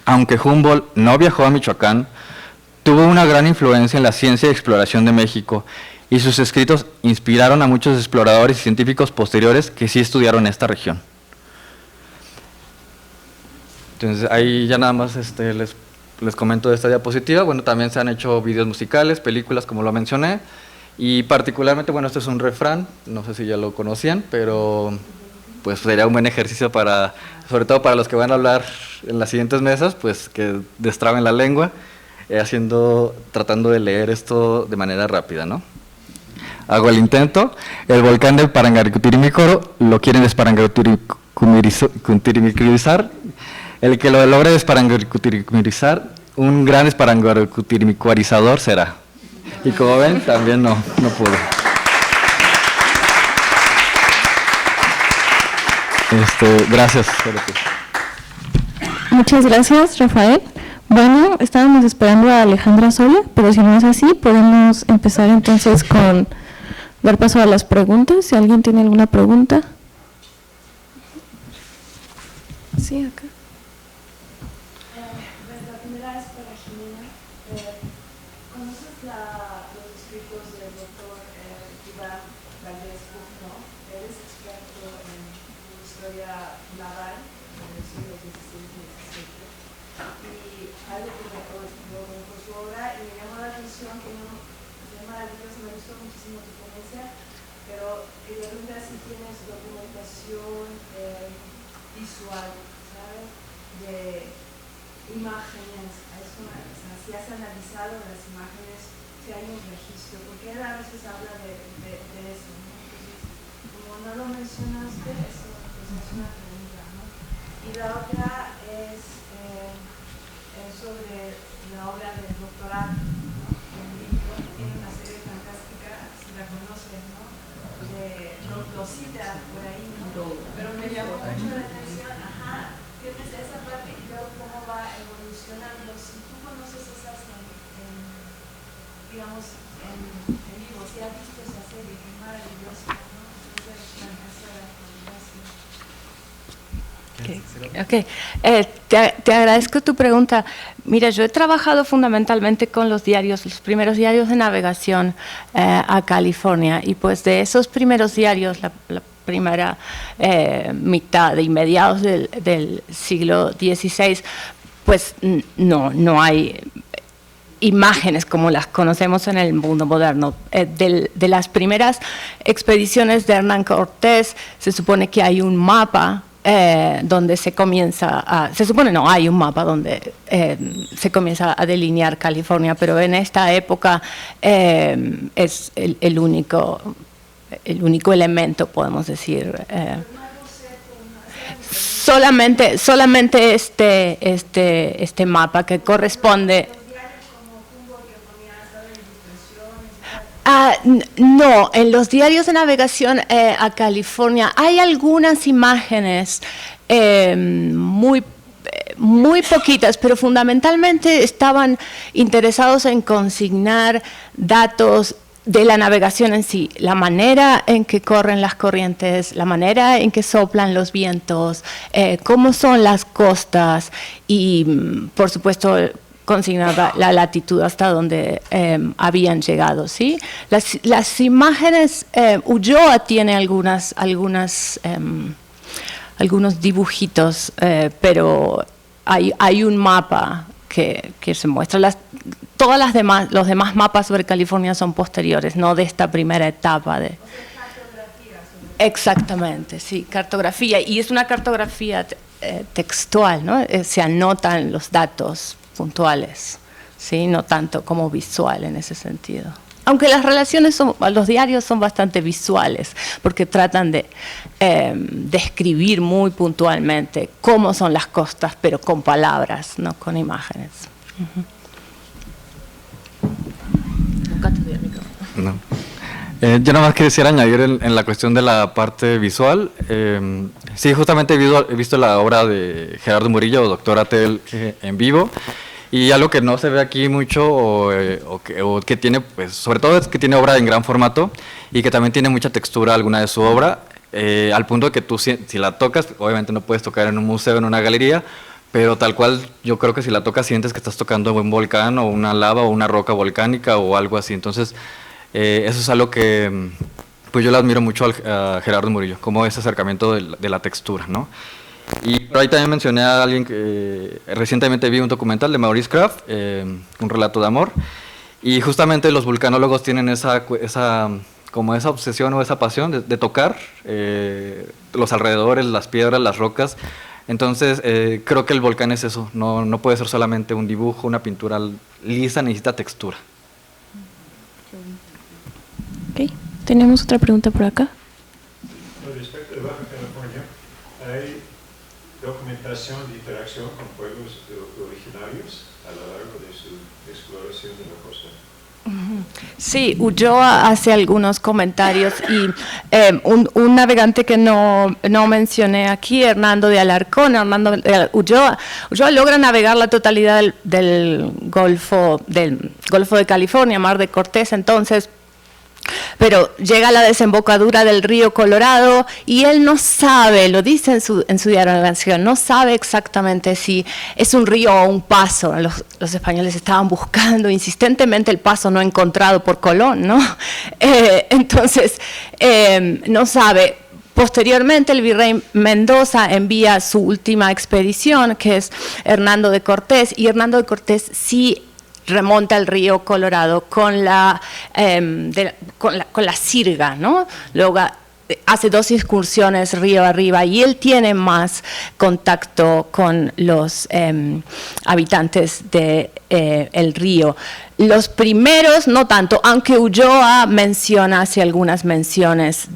Aunque Humboldt no viajó a Michoacán, tuvo una gran influencia en la ciencia y exploración de México, y sus escritos inspiraron a muchos exploradores y científicos posteriores que sí estudiaron esta región. Entonces ahí ya nada más les comento de esta diapositiva. Bueno, también se han hecho videos musicales, películas, como lo mencioné, y particularmente, bueno, este es un refrán, no sé si ya lo conocían, pero pues sería un buen ejercicio para, sobre todo para los que van a hablar en las siguientes mesas, pues que destraben la lengua, tratando de leer esto de manera rápida, ¿no? Hago el intento. El volcán de Parangaricutirimícoro lo quieren desparangaricutirimizar. El que lo logre desparangaricutirimizar, un gran desparangaricutirimizador será. Y como ven, también no pudo. Gracias. Muchas gracias, Rafael. Bueno, estábamos esperando a Alejandra Soria, pero si no es así, podemos empezar entonces con dar paso a las preguntas. Si alguien tiene alguna pregunta. Sí, acá. La primera es para Jimena. ¿Conoces los escritos del doctor Iván Valdés Pufno? Él es experto en historia naval del siglo XVI y XVII. Y algo que me con su obra y me llamó la atención, que es maravilloso, me gustó muchísimo tu ponencia, pero quería preguntar si tienes documentación visual, ¿sabes? De imágenes, si has analizado las imágenes, si hay un registro, porque él a veces habla de eso, ¿no? Entonces, como no lo mencionaste, eso pues es una pregunta, ¿no? Y la otra es sobre la obra del doctorado, ¿no? El libro tiene una serie fantástica, si la conoces, ¿no? Lo cita por ahí, ¿no? Pero me llamó mucho la atención, tienes esa parte y veo cómo va evolucionando. Si tú conoces esas digamos, en vivo, si has visto esa serie, que es maravillosa, ¿no? Okay. Te agradezco tu pregunta. Mira, yo he trabajado fundamentalmente con los primeros diarios de navegación a California, y pues de esos primeros diarios, la primera mitad y mediados del siglo XVI, pues no hay imágenes como las conocemos en el mundo moderno. De las primeras expediciones de Hernán Cortés, se supone que hay un mapa donde se hay un mapa donde se comienza a delinear California, pero en esta época es el único elemento, podemos decir. Solamente este mapa que corresponde. No, en los diarios de navegación a California hay algunas imágenes muy poquitas, pero fundamentalmente estaban interesados en consignar datos de la navegación en sí, la manera en que corren las corrientes, la manera en que soplan los vientos, cómo son las costas y, por supuesto, consignada la latitud hasta donde habían llegado, ¿sí? Las imágenes, Ulloa tiene algunos dibujitos, pero hay un mapa que se muestra. Los demás mapas sobre California son posteriores, no de esta primera etapa. Exactamente, sí, cartografía. Y es una cartografía textual, ¿no? Se anotan los datos puntuales, ¿sí? No tanto como visual en ese sentido. Aunque las relaciones, los diarios son bastante visuales, porque tratan de describir muy puntualmente cómo son las costas, pero con palabras, no con imágenes. Nunca te doy el micrófono. No. Yo nada más quisiera añadir en la cuestión de la parte visual. Sí, justamente he visto la obra de Gerardo Murillo, Doctor Atel, en vivo. Y algo que no se ve aquí mucho, o que tiene, pues, sobre todo es que tiene obra en gran formato y que también tiene mucha textura alguna de su obra, al punto de que tú, si la tocas, obviamente no puedes tocar en un museo, en una galería, pero tal cual yo creo que si la tocas sientes que estás tocando un volcán o una lava o una roca volcánica o algo así. Entonces, eso es algo que pues yo le admiro mucho a Gerardo Murillo, como ese acercamiento de la textura, ¿no? Y por ahí también mencioné a alguien que recientemente vi un documental de Maurice Kraft, un relato de amor, y justamente los vulcanólogos tienen esa obsesión o esa pasión de tocar los alrededores, las piedras, las rocas. Entonces creo que el volcán es eso, no puede ser solamente un dibujo, una pintura lisa, necesita textura. Ok, tenemos otra pregunta por acá. Con respecto de Baja California, ¿hay documentación de interacción con pueblos originarios a lo largo de su exploración de la costa? Sí, Ulloa hace algunos comentarios y un navegante que no mencioné aquí, Hernando de Alarcón, Ulloa logra navegar la totalidad del Golfo de California, Mar de Cortés, entonces, pero llega a la desembocadura del río Colorado y él no sabe, lo dice en su diario de navegación, no sabe exactamente si es un río o un paso. Los españoles estaban buscando insistentemente el paso no encontrado por Colón, ¿no? Entonces, no sabe. Posteriormente, el virrey Mendoza envía su última expedición, que es Hernando de Cortés, y Hernando de Cortés sí remonta el río Colorado con la sirga, ¿no? Luego hace 2 excursiones río arriba y él tiene más contacto con los habitantes del río. Los primeros no tanto, aunque Ulloa hace algunas menciones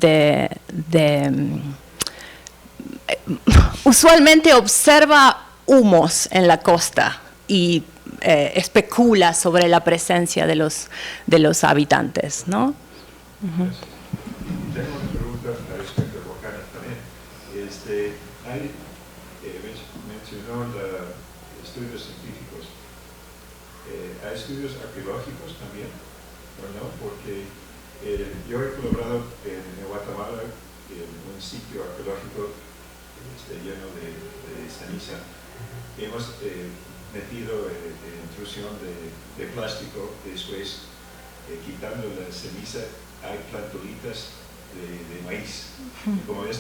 usualmente observa humos en la costa y especula sobre la presencia de los habitantes, ¿no? Tengo una pregunta respecto a volcanes también. Mencionó estudios científicos. ¿Hay estudios arqueológicos también? ¿O no? Porque yo he colaborado en Guatemala en un sitio arqueológico lleno de ceniza. Hemos metido intrusión de plástico, después quitando la ceniza hay plantolitas de maíz. Como ocurrió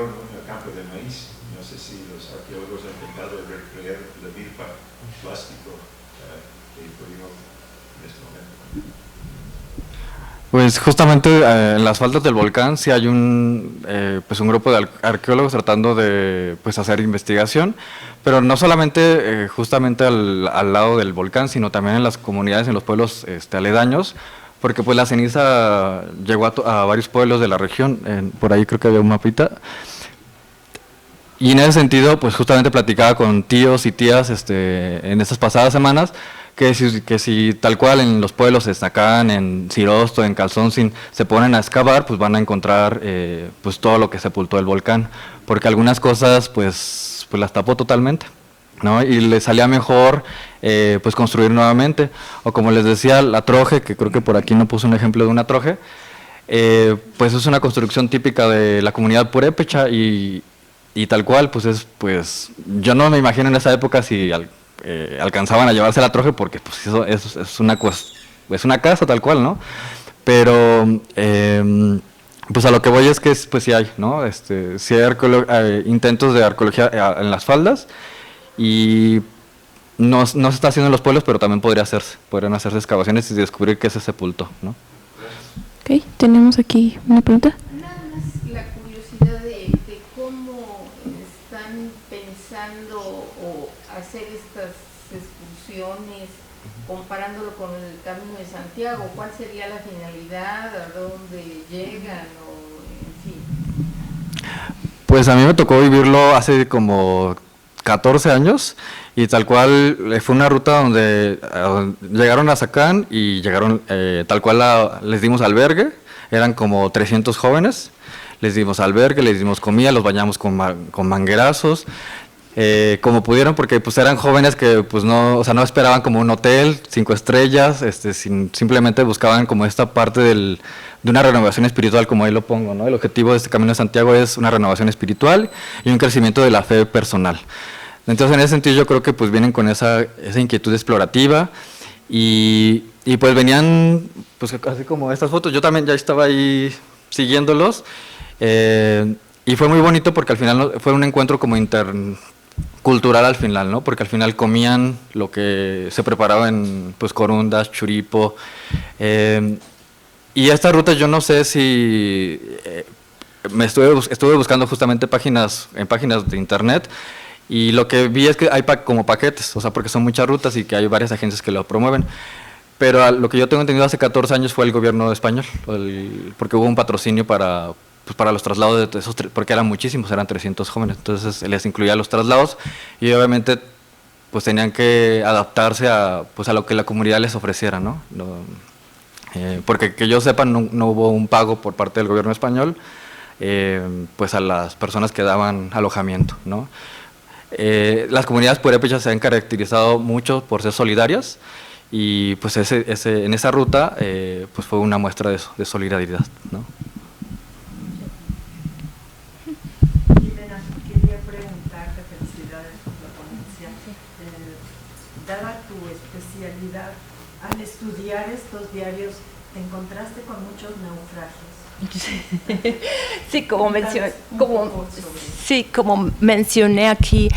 en un campo de maíz, no sé si los arqueólogos han intentado recrear la milpa plástico que ocurrió en este momento. Pues justamente en las faldas del volcán sí hay un grupo de arqueólogos tratando de hacer investigación, pero no solamente justamente al lado del volcán, sino también en las comunidades, en los pueblos aledaños, porque pues la ceniza llegó a varios pueblos de la región, por ahí creo que había un mapita. Y en ese sentido, pues justamente platicaba con tíos y tías en estas pasadas semanas, que si tal cual en los pueblos de Esnacán, en Cirosto, en Calzoncin, se ponen a excavar, pues van a encontrar pues todo lo que sepultó el volcán, porque algunas cosas pues las tapó totalmente. ¿no? Y les salía mejor pues construir nuevamente. O como les decía, la troje, que creo que por aquí no puse un ejemplo de una troje, pues es una construcción típica de la comunidad purépecha y tal cual, pues yo no me imagino en esa época si alcanzaban a llevarse la troje, porque pues eso es una casa tal cual, ¿no? Pero pues a lo que voy es que pues sí hay, ¿no? Sí hay intentos de arqueología en las faldas y no se está haciendo en los pueblos, pero también podrían hacerse excavaciones y descubrir qué se sepultó, ¿no? Ok, tenemos aquí una pregunta. Nada más la curiosidad de cómo están pensando o hacer estas excursiones, comparándolo con el Camino de Santiago. ¿Cuál sería la finalidad? ¿A dónde llegan? O, en fin. Pues a mí me tocó vivirlo hace como 14 años y tal cual fue una ruta donde llegaron a Zacán y llegaron tal cual les dimos albergue, eran como 300 jóvenes, les dimos albergue, les dimos comida, los bañamos con manguerazos, como pudieron, porque pues eran jóvenes que pues no, o sea, no esperaban como un hotel 5 estrellas, simplemente buscaban como esta parte de una renovación espiritual, como ahí lo pongo, ¿no? El objetivo de este Camino de Santiago es una renovación espiritual y un crecimiento de la fe personal. Entonces, en ese sentido, yo creo que pues vienen con esa inquietud explorativa y pues venían, pues así como estas fotos, yo también ya estaba ahí siguiéndolos y fue muy bonito porque al final fue un encuentro como intercultural al final, ¿no? Porque al final comían lo que se preparaba en pues corundas, churipo, y esta ruta yo no sé si estuve buscando justamente en páginas de internet y lo que vi es que hay como paquetes, o sea, porque son muchas rutas y que hay varias agencias que lo promueven. Pero lo que yo tengo entendido hace 14 años fue el gobierno español, porque hubo un patrocinio para los traslados de esos, porque eran muchísimos, eran 300 jóvenes, entonces les incluía los traslados y obviamente pues tenían que adaptarse a lo que la comunidad les ofreciera, ¿no? Porque que yo sepa no hubo un pago por parte del gobierno español pues a las personas que daban alojamiento, ¿no? Las comunidades purépechas se han caracterizado mucho por ser solidarias y pues en esa ruta pues fue una muestra de eso, de solidaridad, ¿no? Jimena, quería preguntarte, felicidades por la ponencia. Dada tu especialidad, al estudiar estos diarios, ¿te encontraste con muchos naufragios? Sí, como mencioné aquí,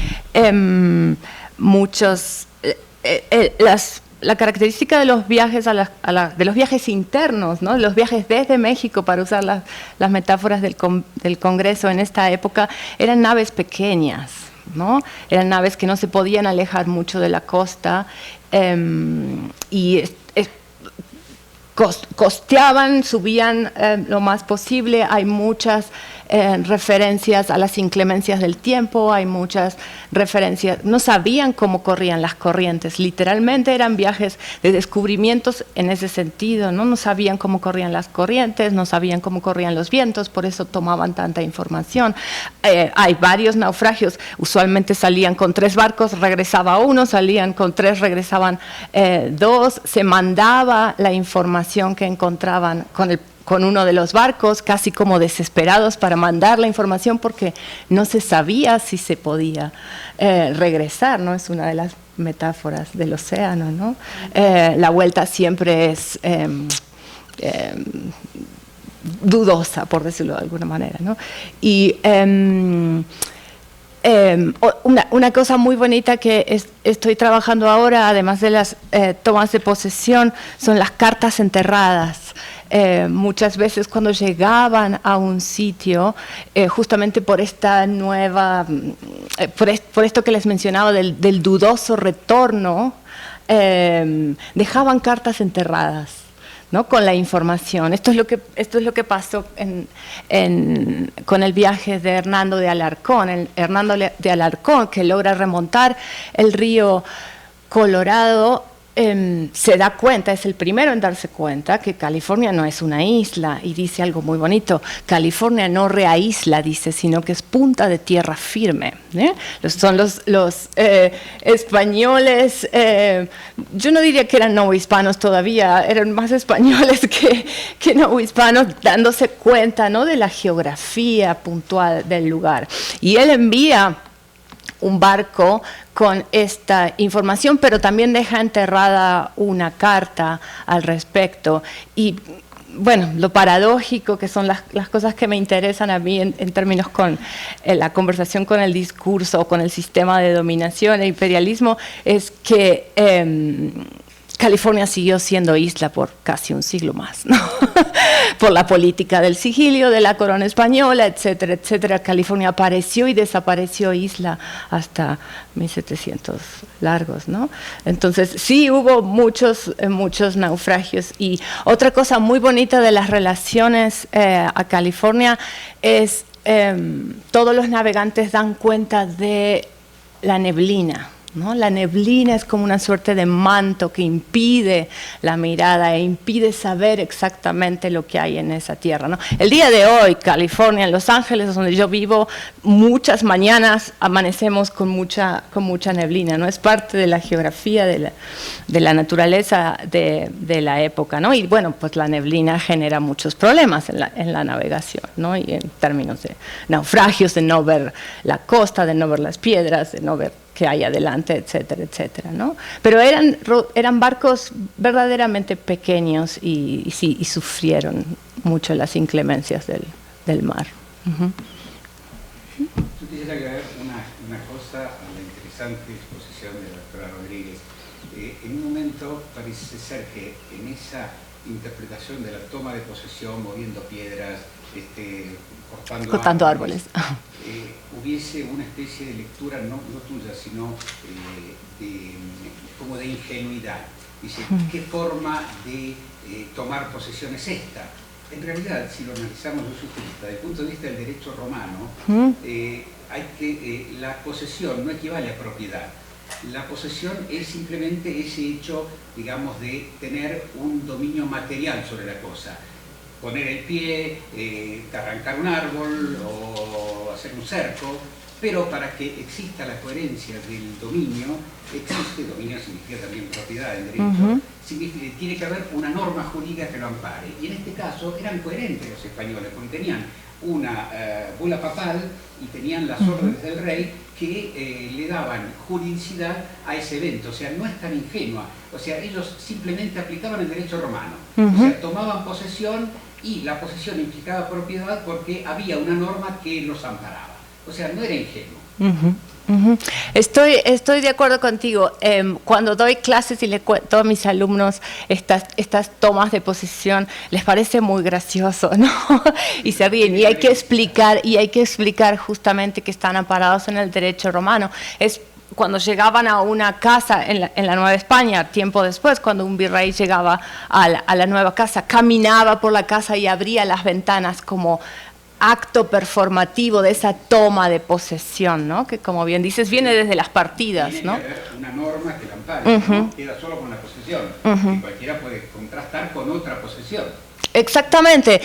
la característica de los viajes de los viajes internos, ¿no? Los viajes desde México, para usar las metáforas del Congreso en esta época, eran naves pequeñas, ¿no? Eran naves que no se podían alejar mucho de la costa y costeaban, subían lo más posible. Hay muchas referencias a las inclemencias del tiempo, hay muchas referencias, no sabían cómo corrían las corrientes, literalmente eran viajes de descubrimientos en ese sentido, no sabían cómo corrían las corrientes, no sabían cómo corrían los vientos, por eso tomaban tanta información. Hay varios naufragios, usualmente salían con 3 barcos, regresaba uno, salían con 3, regresaban 2, se mandaba la información que encontraban con uno de los barcos, casi como desesperados para mandar la información porque no se sabía si se podía regresar, ¿no? Es una de las metáforas del océano, ¿no? La vuelta siempre es dudosa, por decirlo de alguna manera, ¿no? Y una cosa muy bonita que estoy trabajando ahora, además de las tomas de posesión, son las cartas enterradas. Muchas veces cuando llegaban a un sitio, justamente por esta nueva, por esto que les mencionaba del dudoso retorno, dejaban cartas enterradas, ¿no? Con la información. Esto es lo que pasó con el viaje de Hernando de Alarcón. Hernando de Alarcón, que logra remontar el río Colorado se da cuenta, es el primero en darse cuenta que California no es una isla, y dice algo muy bonito: California no reaísla, dice, sino que es punta de tierra firme. Son los españoles, yo no diría que eran novohispanos todavía, eran más españoles que novohispanos, dándose cuenta, ¿no?, de la geografía puntual del lugar. Y él envía un barco con esta información, pero también deja enterrada una carta al respecto. Y bueno, lo paradójico, que son las cosas que me interesan a mí en términos con la conversación con el discurso o con el sistema de dominación e imperialismo, es que California siguió siendo isla por casi un siglo más, ¿no? Por la política del sigilio, de la corona española, etcétera, etcétera. California apareció y desapareció isla hasta 1700 largos, ¿no? Entonces, sí hubo muchos naufragios. Y otra cosa muy bonita de las relaciones a California es todos los navegantes dan cuenta de la neblina, ¿no? La neblina es como una suerte de manto que impide la mirada e impide saber exactamente lo que hay en esa tierra, ¿no? El día de hoy, California, en Los Ángeles, donde yo vivo, muchas mañanas amanecemos con mucha neblina, ¿no? Es parte de la geografía de la naturaleza de la época, ¿no? Y bueno, pues la neblina genera muchos problemas en la navegación, ¿no? Y en términos de naufragios, de no ver la costa, de no ver las piedras, de no ver que hay adelante, etcétera, etcétera, ¿no? Pero eran barcos verdaderamente pequeños y sufrieron mucho las inclemencias del mar. Yo quisiera agregar una cosa a la interesante exposición de la doctora Rodríguez. En un momento parece ser que en esa interpretación de la toma de posesión, moviendo piedras, cortando árboles, hubiese una especie de lectura no tuya, sino como de ingenuidad. Dice, ¿qué forma de tomar posesión es esta? En realidad, si lo analizamos desde el punto de vista del derecho romano, la posesión no equivale a propiedad. La posesión es simplemente ese hecho, digamos, de tener un dominio material sobre la cosa. Poner el pie, arrancar un árbol o hacer un cerco, pero para que exista la coherencia del dominio, dominio significa también propiedad en derecho, tiene que haber una norma jurídica que lo ampare. Y en este caso eran coherentes los españoles, porque tenían una bula papal y tenían las órdenes del rey que le daban juridicidad a ese evento. O sea, no es tan ingenua. O sea, ellos simplemente aplicaban el derecho romano. O sea, tomaban posesión y la posesión implicaba propiedad porque había una norma que los amparaba. O sea, no era ingenuo. Estoy de acuerdo contigo. Cuando doy clases y le cuento a mis alumnos estas tomas de posesión, les parece muy gracioso, ¿no? Y se ríen. Y hay que explicar justamente que están amparados en el derecho romano. Es cuando llegaban a una casa en la Nueva España, tiempo después, cuando un virrey llegaba a la nueva casa, caminaba por la casa y abría las ventanas como acto performativo de esa toma de posesión, ¿no? Que, como bien dices, viene desde las partidas, ¿no? Tiene que haber una norma que la ampare, no queda solo con la posesión, que cualquiera puede contrastar con otra posesión. Exactamente.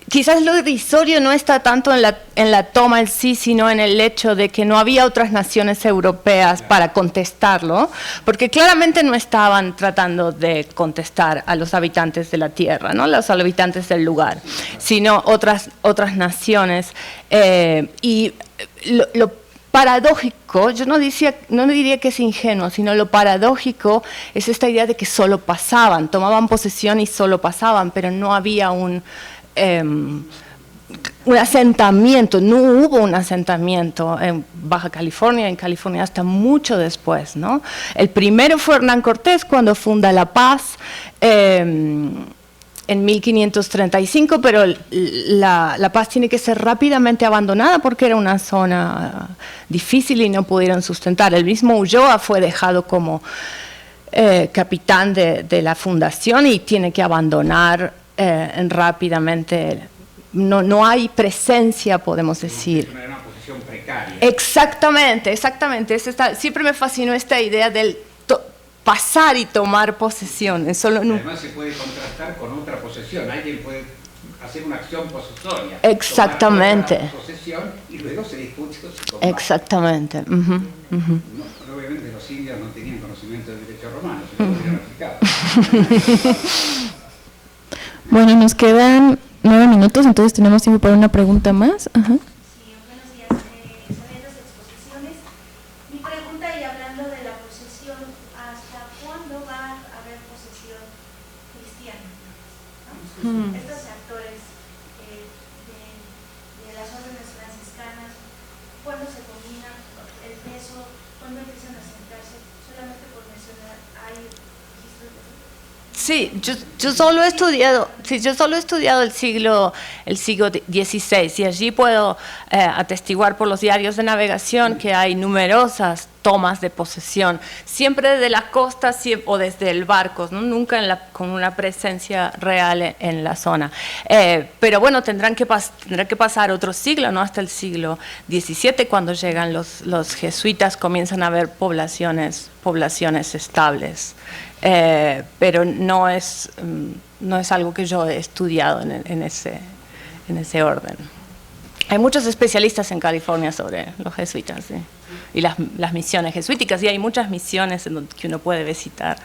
Quizás lo divisorio no está tanto en la toma en sí, sino en el hecho de que no había otras naciones europeas para contestarlo, porque claramente no estaban tratando de contestar a los habitantes de la tierra, ¿no? Los habitantes del lugar, sino otras naciones. Y lo paradójico, yo no diría que es ingenuo, sino lo paradójico es esta idea de que solo pasaban, tomaban posesión y solo pasaban, pero no había un asentamiento, no hubo un asentamiento en Baja California, en California hasta mucho después, ¿no? El primero fue Hernán Cortés cuando funda La Paz en 1535, pero la Paz tiene que ser rápidamente abandonada porque era una zona difícil y no pudieron sustentar. El mismo Ulloa fue dejado como capitán de la fundación y tiene que abandonar rápidamente. No hay presencia, podemos decir. Era una posición precaria. Exactamente. Siempre me fascinó esta idea del pasar y tomar posesión. Además se puede contrastar con otra posesión. Alguien puede hacer una acción posesoria. Exactamente. Tomar posesión y luego se discute o se combate. Exactamente. No, obviamente los indios no tenían conocimiento del derecho romano, se lo hubieran aplicado. Bueno, nos quedan 9 minutos, entonces tenemos tiempo para una pregunta más. Ajá. Sí, buenos días. Excelentes exposiciones. Mi pregunta, y hablando de la posesión, ¿hasta cuándo va a haber posesión cristiana? ¿No? Estos actores de las órdenes franciscanas, ¿cuándo se domina el peso? ¿Cuándo empiezan a sentarse? Solamente por mencionar, ¿hay registros de eso? Sí, yo solo he estudiado el siglo XVI y allí puedo atestiguar por los diarios de navegación que hay numerosas tomas de posesión, siempre de la costa o desde el barco, ¿no? Nunca con una presencia real en la zona. Pero bueno, tendrá que pasar otro siglo, ¿no? Hasta el siglo XVII, cuando llegan los jesuitas, comienzan a haber poblaciones estables. Pero no es algo que yo he estudiado en ese orden. Hay muchos especialistas en California sobre los jesuitas, ¿sí? Y las misiones jesuíticas, y hay muchas misiones que uno puede visitar.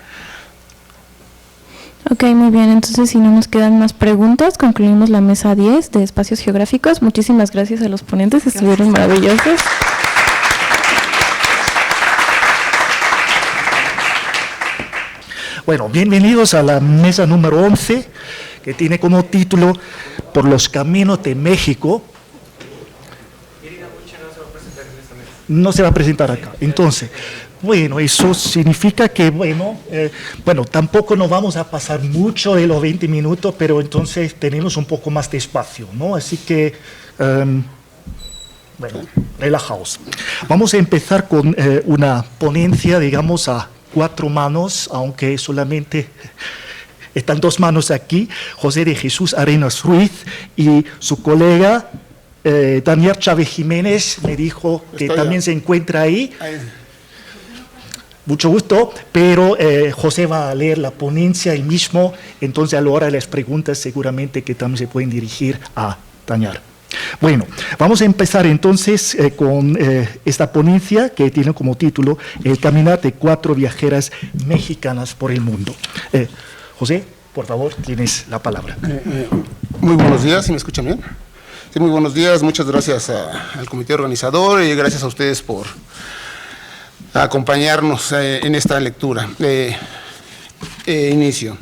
Ok, muy bien. Entonces, si no nos quedan más preguntas, concluimos la mesa 10 de Espacios Geográficos. Muchísimas gracias a los ponentes, estuvieron maravillosos. Bueno, bienvenidos a la mesa número 11, que tiene como título Por los caminos de México. No se va a presentar acá. Entonces, bueno, eso significa que, bueno, tampoco nos vamos a pasar mucho de los 20 minutos, pero entonces tenemos un poco más de espacio, ¿no? Así que, relajaos. Vamos a empezar con una ponencia, digamos, a 4 manos, aunque solamente están 2 manos aquí, José de Jesús Arenas Ruiz y su colega Daniel Chávez Jiménez me dijo que también se encuentra ahí. Mucho gusto, pero José va a leer la ponencia ahí mismo, entonces a la hora de las preguntas seguramente que también se pueden dirigir a Daniel. Bueno, vamos a empezar entonces con esta ponencia que tiene como título El caminar de 4 viajeras mexicanas por el mundo. José, por favor, tienes la palabra. Muy buenos días, ¿sí me escuchan bien? Sí, muy buenos días, muchas gracias al comité organizador y gracias a ustedes por acompañarnos en esta lectura. Inicio.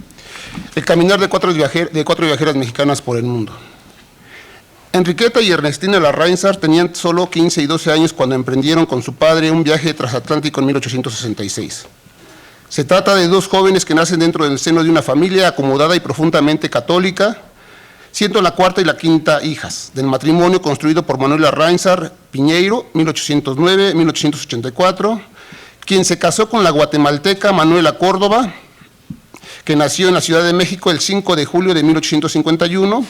El caminar de 4 viajeras mexicanas por el mundo. Enriqueta y Ernestina Larrainzar tenían solo 15 y 12 años cuando emprendieron con su padre un viaje transatlántico en 1866. Se trata de 2 jóvenes que nacen dentro del seno de una familia acomodada y profundamente católica, siendo la 4ª y la 5ª hijas del matrimonio construido por Manuel Larrainzar Piñeiro, 1809-1884, quien se casó con la guatemalteca Manuela Córdoba, que nació en la Ciudad de México el 5 de julio de 1851,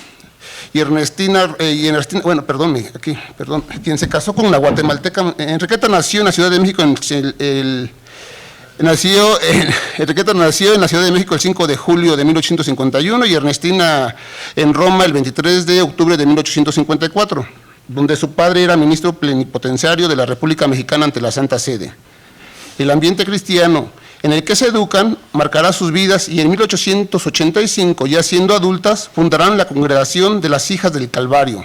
quien se casó con la guatemalteca. Enriqueta nació en la Ciudad de México Enriqueta nació en la Ciudad de México el 5 de julio de 1851 y Ernestina en Roma el 23 de octubre de 1854, donde su padre era ministro plenipotenciario de la República Mexicana ante la Santa Sede. El ambiente cristiano en el que se educan marcará sus vidas y en 1885, ya siendo adultas, fundarán la Congregación de las Hijas del Calvario,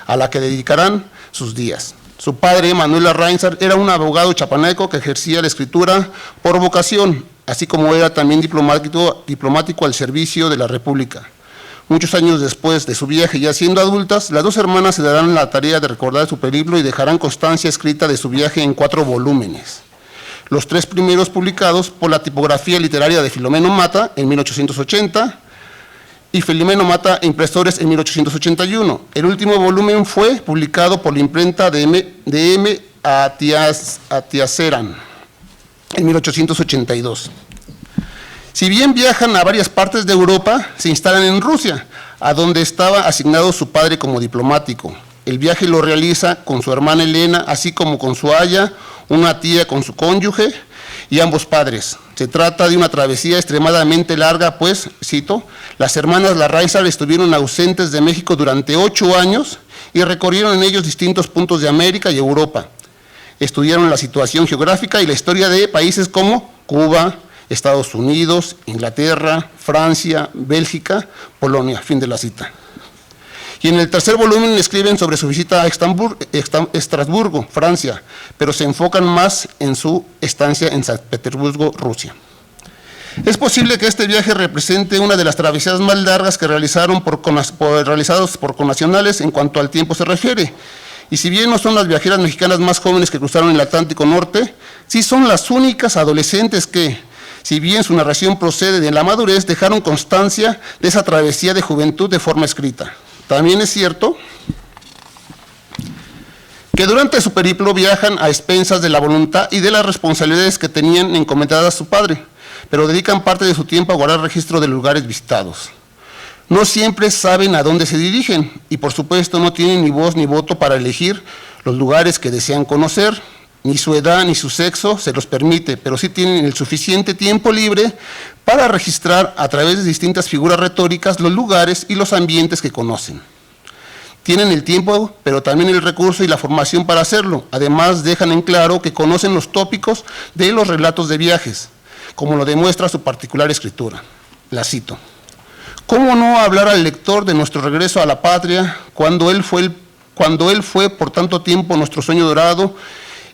a la que dedicarán sus días. Su padre, Manuel Larrainzar, era un abogado chapaneco que ejercía la escritura por vocación, así como era también diplomático al servicio de la República. Muchos años después de su viaje, ya siendo adultas, las 2 hermanas se darán la tarea de recordar su periplo y dejarán constancia escrita de su viaje en 4 volúmenes. Los 3 primeros publicados por la tipografía literaria de Filomeno Mata en 1880 y Filomeno Mata Impresores en 1881. El último volumen fue publicado por la imprenta de M. Atiaceran en 1882. Si bien viajan a varias partes de Europa, se instalan en Rusia, a donde estaba asignado su padre como diplomático. El viaje lo realiza con su hermana Elena, así como con su aya, una tía con su cónyuge, y ambos padres. Se trata de una travesía extremadamente larga, pues, cito, las hermanas Larraizar estuvieron ausentes de México durante 8 años y recorrieron en ellos distintos puntos de América y Europa. Estudiaron la situación geográfica y la historia de países como Cuba, Estados Unidos, Inglaterra, Francia, Bélgica, Polonia, fin de la cita. Y en el tercer volumen escriben sobre su visita a Estrasburgo, Francia, pero se enfocan más en su estancia en San Petersburgo, Rusia. Es posible que este viaje represente una de las travesías más largas que realizados por connacionales en cuanto al tiempo se refiere. Y si bien no son las viajeras mexicanas más jóvenes que cruzaron el Atlántico Norte, sí son las únicas adolescentes que, si bien su narración procede de la madurez, dejaron constancia de esa travesía de juventud de forma escrita. También es cierto que durante su periplo viajan a expensas de la voluntad y de las responsabilidades que tenían encomendadas a su padre, pero dedican parte de su tiempo a guardar registro de lugares visitados. No siempre saben a dónde se dirigen y, por supuesto, no tienen ni voz ni voto para elegir los lugares que desean conocer, ni su edad ni su sexo se los permite, pero sí tienen el suficiente tiempo libre para registrar a través de distintas figuras retóricas los lugares y los ambientes que conocen. Tienen el tiempo, pero también el recurso y la formación para hacerlo. Además, dejan en claro que conocen los tópicos de los relatos de viajes, como lo demuestra su particular escritura. La cito. ¿Cómo no hablar al lector de nuestro regreso a la patria cuando él fue por tanto tiempo nuestro sueño dorado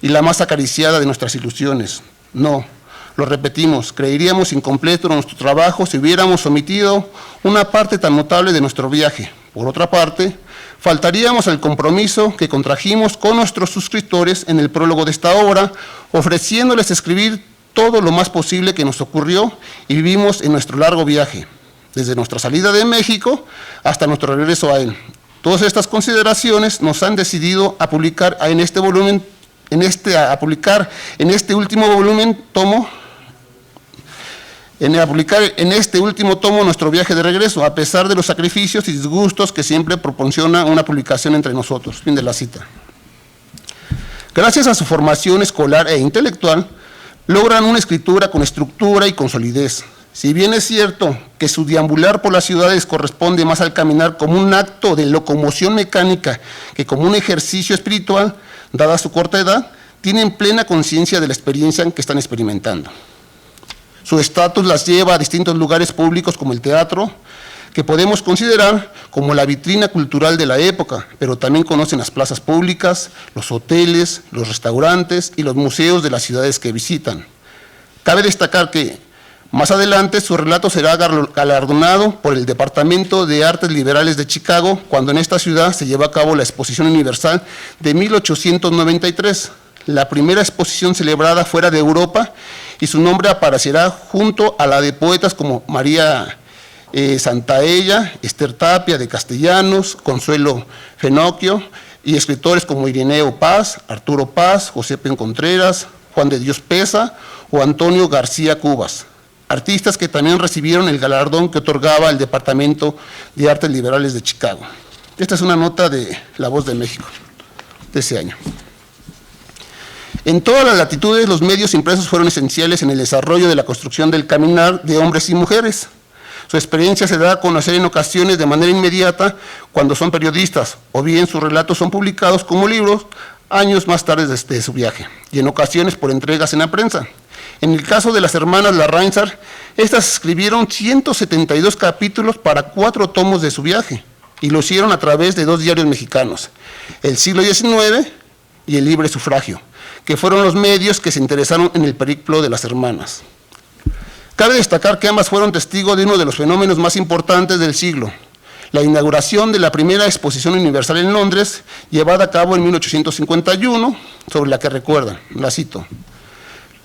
y la más acariciada de nuestras ilusiones? No, lo repetimos, creeríamos incompleto nuestro trabajo si hubiéramos omitido una parte tan notable de nuestro viaje. Por otra parte, faltaríamos al compromiso que contrajimos con nuestros suscriptores en el prólogo de esta obra, ofreciéndoles escribir todo lo más posible que nos ocurrió y vivimos en nuestro largo viaje, desde nuestra salida de México hasta nuestro regreso a él. Todas estas consideraciones nos han decidido a publicar en este último tomo nuestro viaje de regreso, a pesar de los sacrificios y disgustos que siempre proporciona una publicación entre nosotros. Fin de la cita. Gracias a su formación escolar e intelectual, logran una escritura con estructura y con solidez. Si bien es cierto que su deambular por las ciudades corresponde más al caminar como un acto de locomoción mecánica que como un ejercicio espiritual, dada su corta edad, tienen plena conciencia de la experiencia que están experimentando. Su estatus las lleva a distintos lugares públicos como el teatro, que podemos considerar como la vitrina cultural de la época, pero también conocen las plazas públicas, los hoteles, los restaurantes y los museos de las ciudades que visitan. Cabe destacar que más adelante su relato será galardonado por el Departamento de Artes Liberales de Chicago, cuando en esta ciudad se lleva a cabo la Exposición Universal de 1893, la primera exposición celebrada fuera de Europa, y su nombre aparecerá junto a la de poetas como María Santaella, Esther Tapia de Castellanos, Consuelo Fenocchio, y escritores como Ireneo Paz, Arturo Paz, José Pen Contreras, Juan de Dios Pesa o Antonio García Cubas. Artistas que también recibieron el galardón que otorgaba el Departamento de Artes Liberales de Chicago. Esta es una nota de La Voz de México de ese año. En todas las latitudes, los medios impresos fueron esenciales en el desarrollo de la construcción del caminar de hombres y mujeres. Su experiencia se da a conocer en ocasiones de manera inmediata cuando son periodistas, o bien sus relatos son publicados como libros años más tarde de su viaje, y en ocasiones por entregas en la prensa. En el caso de las hermanas Larraizar, estas escribieron 172 capítulos para 4 tomos de su viaje, y lo hicieron a través de 2 diarios mexicanos, El Siglo XIX y El Libre Sufragio, que fueron los medios que se interesaron en el periplo de las hermanas. Cabe destacar que ambas fueron testigos de uno de los fenómenos más importantes del siglo, la inauguración de la primera exposición universal en Londres, llevada a cabo en 1851, sobre la que recuerdan, la cito.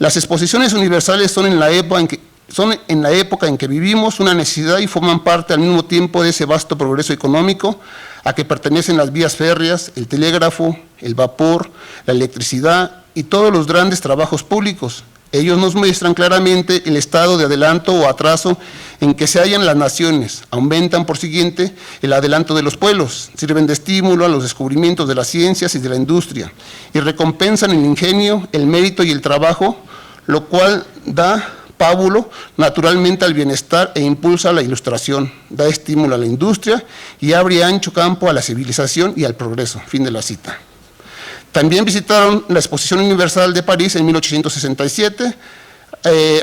Las exposiciones universales son en la época en que vivimos una necesidad y forman parte al mismo tiempo de ese vasto progreso económico a que pertenecen las vías férreas, el telégrafo, el vapor, la electricidad y todos los grandes trabajos públicos. Ellos nos muestran claramente el estado de adelanto o atraso en que se hallan las naciones, aumentan por siguiente el adelanto de los pueblos, sirven de estímulo a los descubrimientos de las ciencias y de la industria, y recompensan el ingenio, el mérito y el trabajo, lo cual da pábulo naturalmente al bienestar e impulsa la ilustración, da estímulo a la industria y abre ancho campo a la civilización y al progreso. Fin de la cita. También visitaron la Exposición Universal de París en 1867,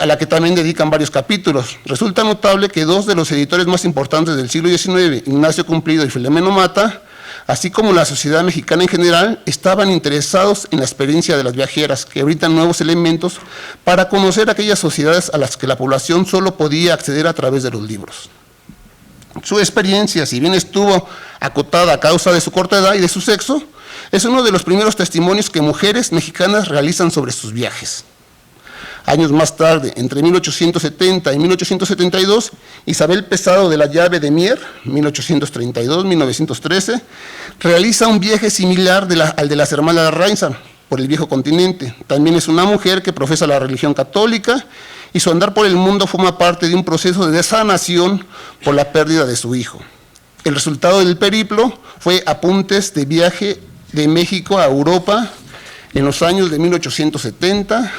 a la que también dedican varios capítulos. Resulta notable que dos de los editores más importantes del siglo XIX, Ignacio Cumplido y Filomeno Mata, así como la sociedad mexicana en general, estaban interesados en la experiencia de las viajeras, que brindan nuevos elementos para conocer aquellas sociedades a las que la población solo podía acceder a través de los libros. Su experiencia, si bien estuvo acotada a causa de su corta edad y de su sexo, es uno de los primeros testimonios que mujeres mexicanas realizan sobre sus viajes. Años más tarde, entre 1870 y 1872, Isabel Pesado de la Llave de Mier, 1832-1913, realiza un viaje similar al de las hermanas Reinsar por el viejo continente. También es una mujer que profesa la religión católica y su andar por el mundo forma parte de un proceso de sanación por la pérdida de su hijo. El resultado del periplo fue apuntes de viaje de México a Europa en los años de 1870,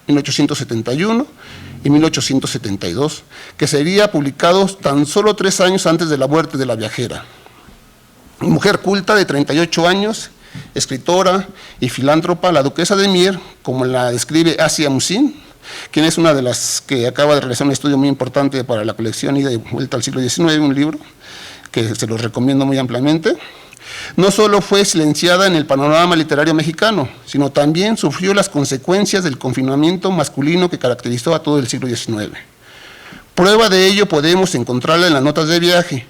1871 y 1872, que sería publicado tan solo 3 años antes de la muerte de la viajera. Mujer culta de 38 años, escritora y filántropa, la duquesa de Mier, como la describe Asia Musin, quien es una de las que acaba de realizar un estudio muy importante para la colección Ida y Vuelta al siglo XIX, un libro que se los recomiendo muy ampliamente. No solo fue silenciada en el panorama literario mexicano, sino también sufrió las consecuencias del confinamiento masculino que caracterizó a todo el siglo XIX. Prueba de ello podemos encontrarla en las notas de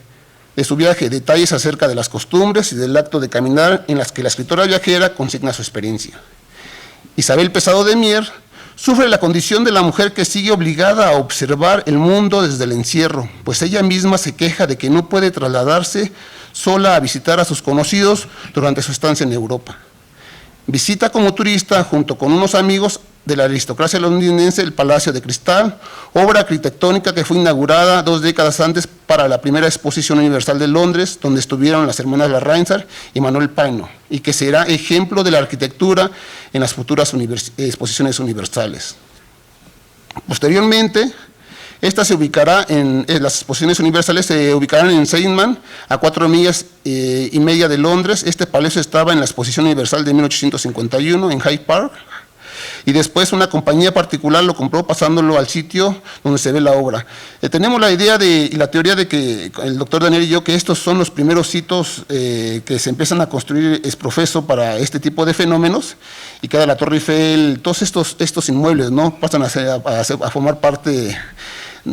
su viaje, detalles acerca de las costumbres y del acto de caminar en las que la escritora viajera consigna su experiencia. Isabel Pesado de Mier sufre la condición de la mujer que sigue obligada a observar el mundo desde el encierro, pues ella misma se queja de que no puede trasladarse sola a visitar a sus conocidos durante su estancia en Europa. Visita como turista, junto con unos amigos de la aristocracia londinense, el Palacio de Cristal, obra arquitectónica que fue inaugurada 2 décadas antes para la primera Exposición Universal de Londres, donde estuvieron las hermanas Reinsar y Manuel Paino, y que será ejemplo de la arquitectura en las futuras exposiciones universales. Posteriormente, esta se ubicará las exposiciones universales se ubicarán en Sandman, a 4 millas y media de Londres. Este palacio estaba en la Exposición Universal de 1851 en Hyde Park, y después una compañía particular lo compró pasándolo al sitio donde se ve la obra. Tenemos la idea y la teoría de que el doctor Daniel y yo, que estos son los primeros sitios que se empiezan a construir es profeso para este tipo de fenómenos, y queda la Torre Eiffel, todos estos inmuebles, ¿no?, pasan a formar parte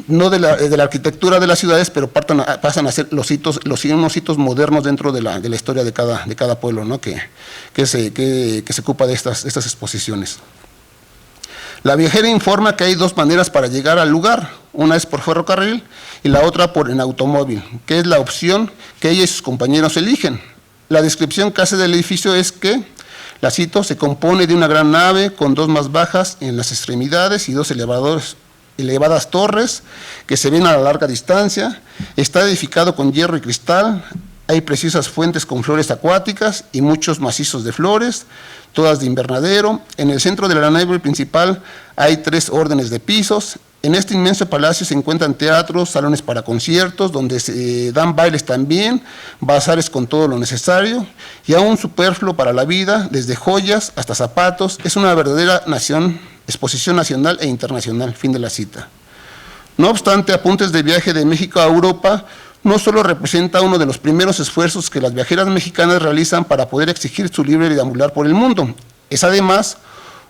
no de la arquitectura de las ciudades, pero pasan a ser unos hitos modernos dentro de la historia de cada pueblo, ¿no?, que se ocupa de estas exposiciones. La viajera informa que hay 2 maneras para llegar al lugar, una es por ferrocarril y la otra en automóvil, que es la opción que ella y sus compañeros eligen. La descripción que hace del edificio es que, la cito, se compone de una gran nave con 2 más bajas en las extremidades y 2 elevadas torres que se ven a la larga distancia. Está edificado con hierro y cristal, hay preciosas fuentes con flores acuáticas y muchos macizos de flores, todas de invernadero. En el centro de la nave principal hay 3 órdenes de pisos. En este inmenso palacio se encuentran teatros, salones para conciertos, donde se dan bailes también, bazares con todo lo necesario, y aún superfluo para la vida, desde joyas hasta zapatos. Es una verdadera exposición nacional e internacional. Fin de la cita. No obstante, Apuntes de viaje de México a Europa no solo representa uno de los primeros esfuerzos que las viajeras mexicanas realizan para poder exigir su libre deambular por el mundo, es además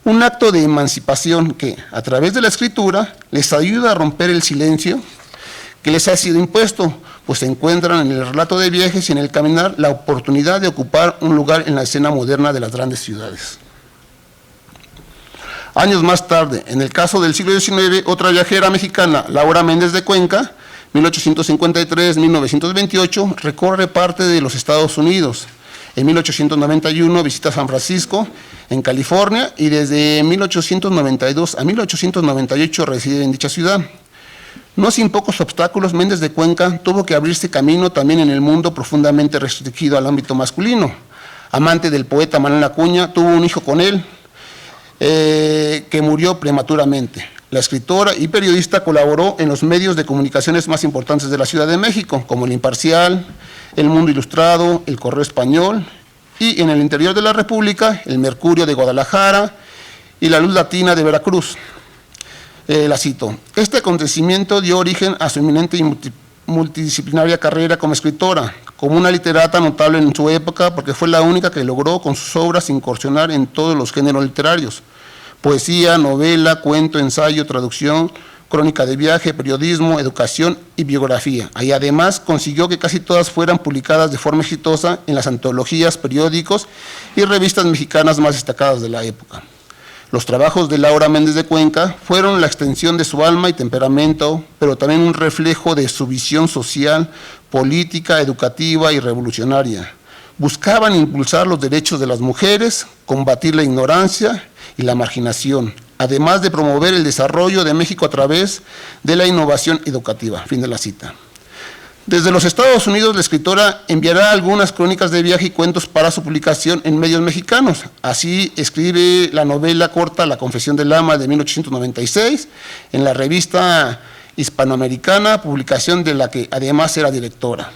un acto de emancipación que, a través de la escritura, les ayuda a romper el silencio que les ha sido impuesto, pues se encuentran en el relato de viajes y en el caminar la oportunidad de ocupar un lugar en la escena moderna de las grandes ciudades. Años más tarde, en el caso del siglo XIX, otra viajera mexicana, Laura Méndez de Cuenca, 1853-1928, recorre parte de los Estados Unidos. En 1891 visita San Francisco, en California, y desde 1892 a 1898 reside en dicha ciudad. No sin pocos obstáculos, Méndez de Cuenca tuvo que abrirse camino también en el mundo profundamente restringido al ámbito masculino. Amante del poeta Manuel Acuña, tuvo un hijo con él, que murió prematuramente. La escritora y periodista colaboró en los medios de comunicaciones más importantes de la Ciudad de México, como El Imparcial, El Mundo Ilustrado, El Correo Español, y en el interior de la República, El Mercurio de Guadalajara y La Luz Latina de Veracruz. La cito: este acontecimiento dio origen a su eminente y multidisciplinaria carrera como escritora, como una literata notable en su época, porque fue la única que logró con sus obras incursionar en todos los géneros literarios: poesía, novela, cuento, ensayo, traducción, crónica de viaje, periodismo, educación y biografía. Y además consiguió que casi todas fueran publicadas de forma exitosa en las antologías, periódicos y revistas mexicanas más destacadas de la época. Los trabajos de Laura Méndez de Cuenca fueron la extensión de su alma y temperamento, pero también un reflejo de su visión social, política, educativa y revolucionaria. Buscaban impulsar los derechos de las mujeres, combatir la ignorancia y la marginación, además de promover el desarrollo de México a través de la innovación educativa. Fin de la cita. Desde los Estados Unidos, la escritora enviará algunas crónicas de viaje y cuentos para su publicación en medios mexicanos. Así escribe la novela corta La Confesión del Ama de 1896 en la revista Hispanoamericana, publicación de la que además era directora.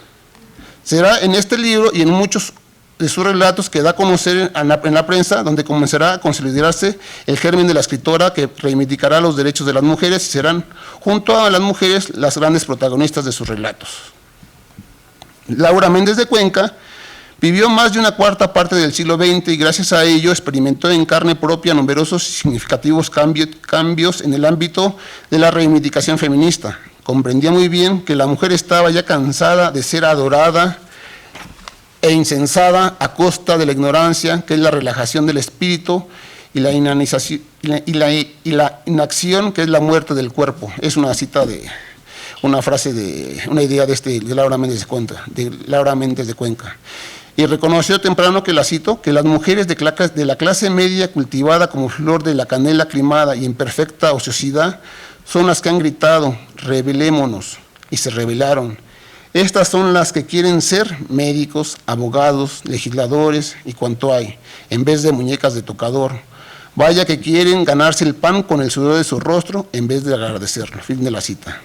Será en este libro y en muchos de sus relatos que da a conocer en la prensa, donde comenzará a consolidarse el germen de la escritora que reivindicará los derechos de las mujeres y serán, junto a las mujeres, las grandes protagonistas de sus relatos. Laura Méndez de Cuenca vivió más de una cuarta parte del siglo XX y gracias a ello experimentó en carne propia numerosos y significativos cambios en el ámbito de la reivindicación feminista. Comprendía muy bien que la mujer estaba ya cansada de ser adorada e incensada a costa de la ignorancia, que es la relajación del espíritu, y la inacción, que es la muerte del cuerpo. Es una cita de una frase de una idea de Laura Méndez de Cuenca. Y reconoció temprano, que la cito, que las mujeres de la clase media cultivada como flor de la canela aclimada y en perfecta ociosidad son las que han gritado: rebelémonos, y se rebelaron. Estas son las que quieren ser médicos, abogados, legisladores y cuanto hay, en vez de muñecas de tocador. Vaya que quieren ganarse el pan con el sudor de su rostro en vez de agradecerlo. Fin de la cita.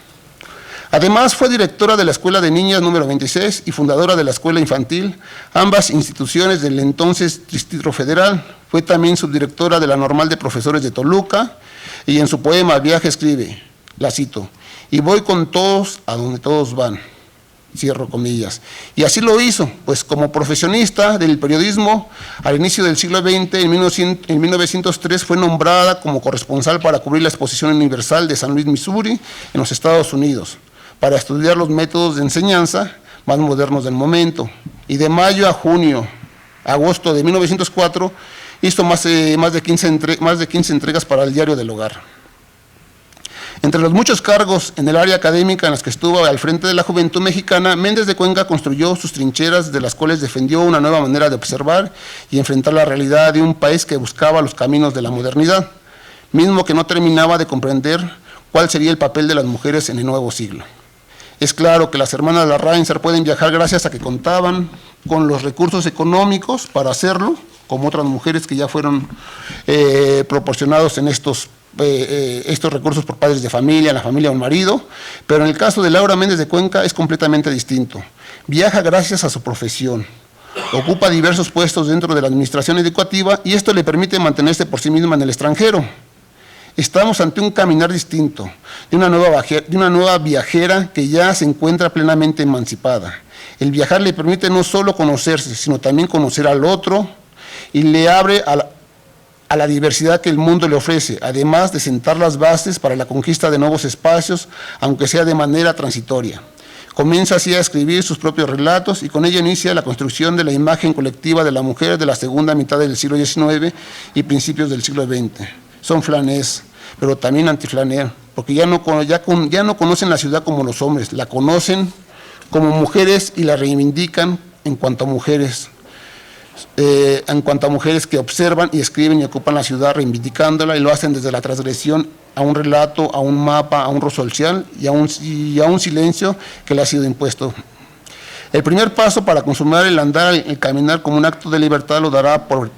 Además, fue directora de la Escuela de Niñas número 26 y fundadora de la Escuela Infantil, ambas instituciones del entonces Distrito Federal. Fue también subdirectora de la Normal de Profesores de Toluca, y en su poema Viaje escribe, la cito: y voy con todos a donde todos van. Cierro comillas. Y así lo hizo, pues como profesionista del periodismo, al inicio del siglo XX, en 1903, fue nombrada como corresponsal para cubrir la Exposición Universal de San Luis, Missouri, en los Estados Unidos, para estudiar los métodos de enseñanza más modernos del momento. Y de mayo a agosto de 1904, hizo más de 15 entregas para el Diario del Hogar. Entre los muchos cargos en el área académica en las que estuvo al frente de la juventud mexicana, Méndez de Cuenca construyó sus trincheras, de las cuales defendió una nueva manera de observar y enfrentar la realidad de un país que buscaba los caminos de la modernidad, mismo que no terminaba de comprender cuál sería el papel de las mujeres en el nuevo siglo. Es claro que las hermanas Larrainzer pueden viajar gracias a que contaban con los recursos económicos para hacerlo, como otras mujeres que ya fueron proporcionados en estos recursos por padres de familia, la familia o el marido, pero en el caso de Laura Méndez de Cuenca es completamente distinto. Viaja gracias a su profesión, ocupa diversos puestos dentro de la administración educativa y esto le permite mantenerse por sí misma en el extranjero. Estamos ante un caminar distinto, de una nueva viajera que ya se encuentra plenamente emancipada. El viajar le permite no solo conocerse, sino también conocer al otro y le abre a la diversidad que el mundo le ofrece, además de sentar las bases para la conquista de nuevos espacios, aunque sea de manera transitoria. Comienza así a escribir sus propios relatos y con ello inicia la construcción de la imagen colectiva de la mujer de la segunda mitad del siglo XIX y principios del siglo XX. Son flanés, pero también antiflaner, porque ya no conocen la ciudad como los hombres, la conocen como mujeres y la reivindican en cuanto a mujeres. Que observan y escriben y ocupan la ciudad reivindicándola y lo hacen desde la transgresión a un relato, a un mapa, a un rol social y a un silencio que le ha sido impuesto. El primer paso para consumar el andar, el caminar como un acto de libertad lo dará por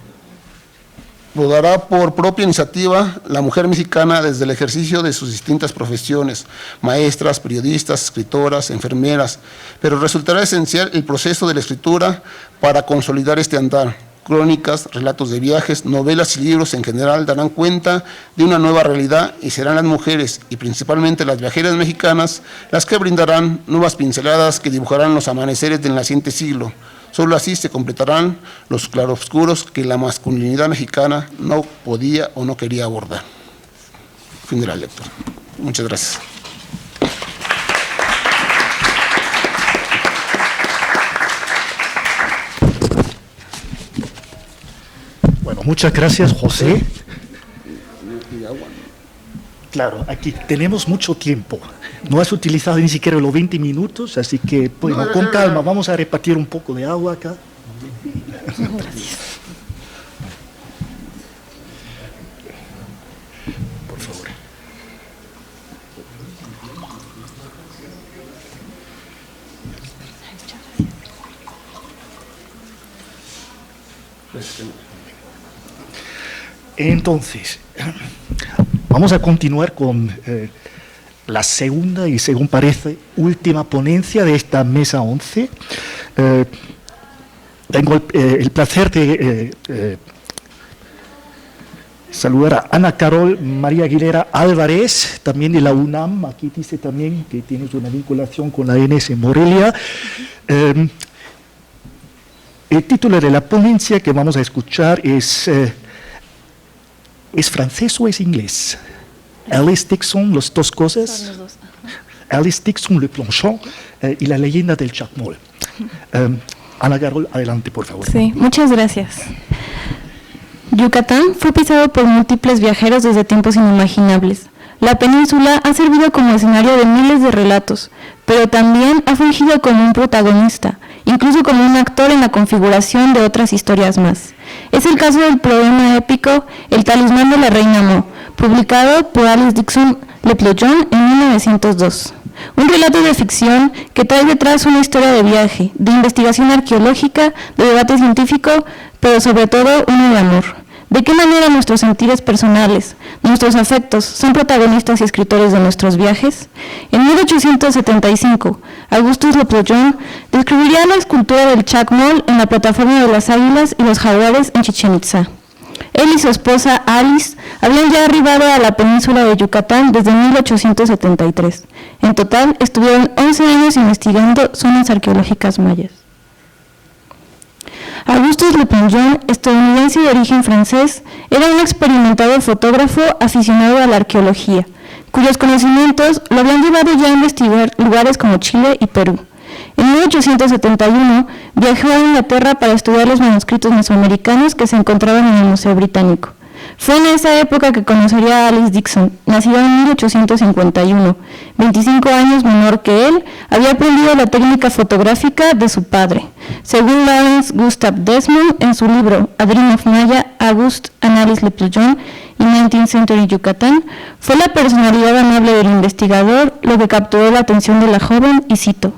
explotará por propia iniciativa la mujer mexicana desde el ejercicio de sus distintas profesiones, maestras, periodistas, escritoras, enfermeras, pero resultará esencial el proceso de la escritura para consolidar este andar. Crónicas, relatos de viajes, novelas y libros en general darán cuenta de una nueva realidad y serán las mujeres, y principalmente las viajeras mexicanas, las que brindarán nuevas pinceladas que dibujarán los amaneceres del naciente siglo. Solo así se completarán los claroscuros que la masculinidad mexicana no podía o no quería abordar. Fin de la lectura. Muchas gracias. Bueno, muchas gracias, José. Claro, aquí tenemos mucho tiempo. No has utilizado ni siquiera los 20 minutos, así que, bueno, con calma, vamos a repartir un poco de agua acá. Por favor. Entonces, vamos a continuar con la segunda y, según parece, última ponencia de esta mesa 11. Tengo el placer de saludar a Ana Carol María Aguilera Álvarez, también de la UNAM. Aquí dice también que tienes una vinculación con la ENS en Morelia. El título de la ponencia que vamos a escuchar ¿es francés o es inglés? Alice Dixon, las dos cosas. Alice Dixon, Le Planchon y la leyenda del Chacmol. Ana Carol, adelante, por favor. Sí, muchas gracias. Yucatán fue pisado por múltiples viajeros desde tiempos inimaginables. La península ha servido como escenario de miles de relatos, pero también ha fungido como un protagonista, incluso como un actor en la configuración de otras historias más. Es el caso del poema épico El talismán de la reina Mo, publicado por Alice Dixon Le Planchon en 1902. Un relato de ficción que trae detrás una historia de viaje, de investigación arqueológica, de debate científico, pero sobre todo uno de amor. ¿De qué manera nuestros sentires personales, nuestros afectos, son protagonistas y escritores de nuestros viajes? En 1875, Augustus Le Planchon describiría la escultura del Chacmol en la plataforma de las águilas y los jaguares en Chichén Itzá. Él y su esposa Alice habían ya arribado a la península de Yucatán desde 1873. En total, estuvieron 11 años investigando zonas arqueológicas mayas. Augustus Le Planchon, estadounidense de origen francés, era un experimentado fotógrafo aficionado a la arqueología, cuyos conocimientos lo habían llevado ya a investigar lugares como Chile y Perú. En 1871 viajó a Inglaterra para estudiar los manuscritos mesoamericanos que se encontraban en el Museo Británico. Fue en esa época que conocería a Alice Dixon, nacida en 1851. 25 años menor que él, había aprendido la técnica fotográfica de su padre. Según Lawrence Gustav Desmond, en su libro A Dream of Maya, Auguste and Alice Le Planchon in 19th Century Yucatán, fue la personalidad amable del investigador lo que capturó la atención de la joven, y cito: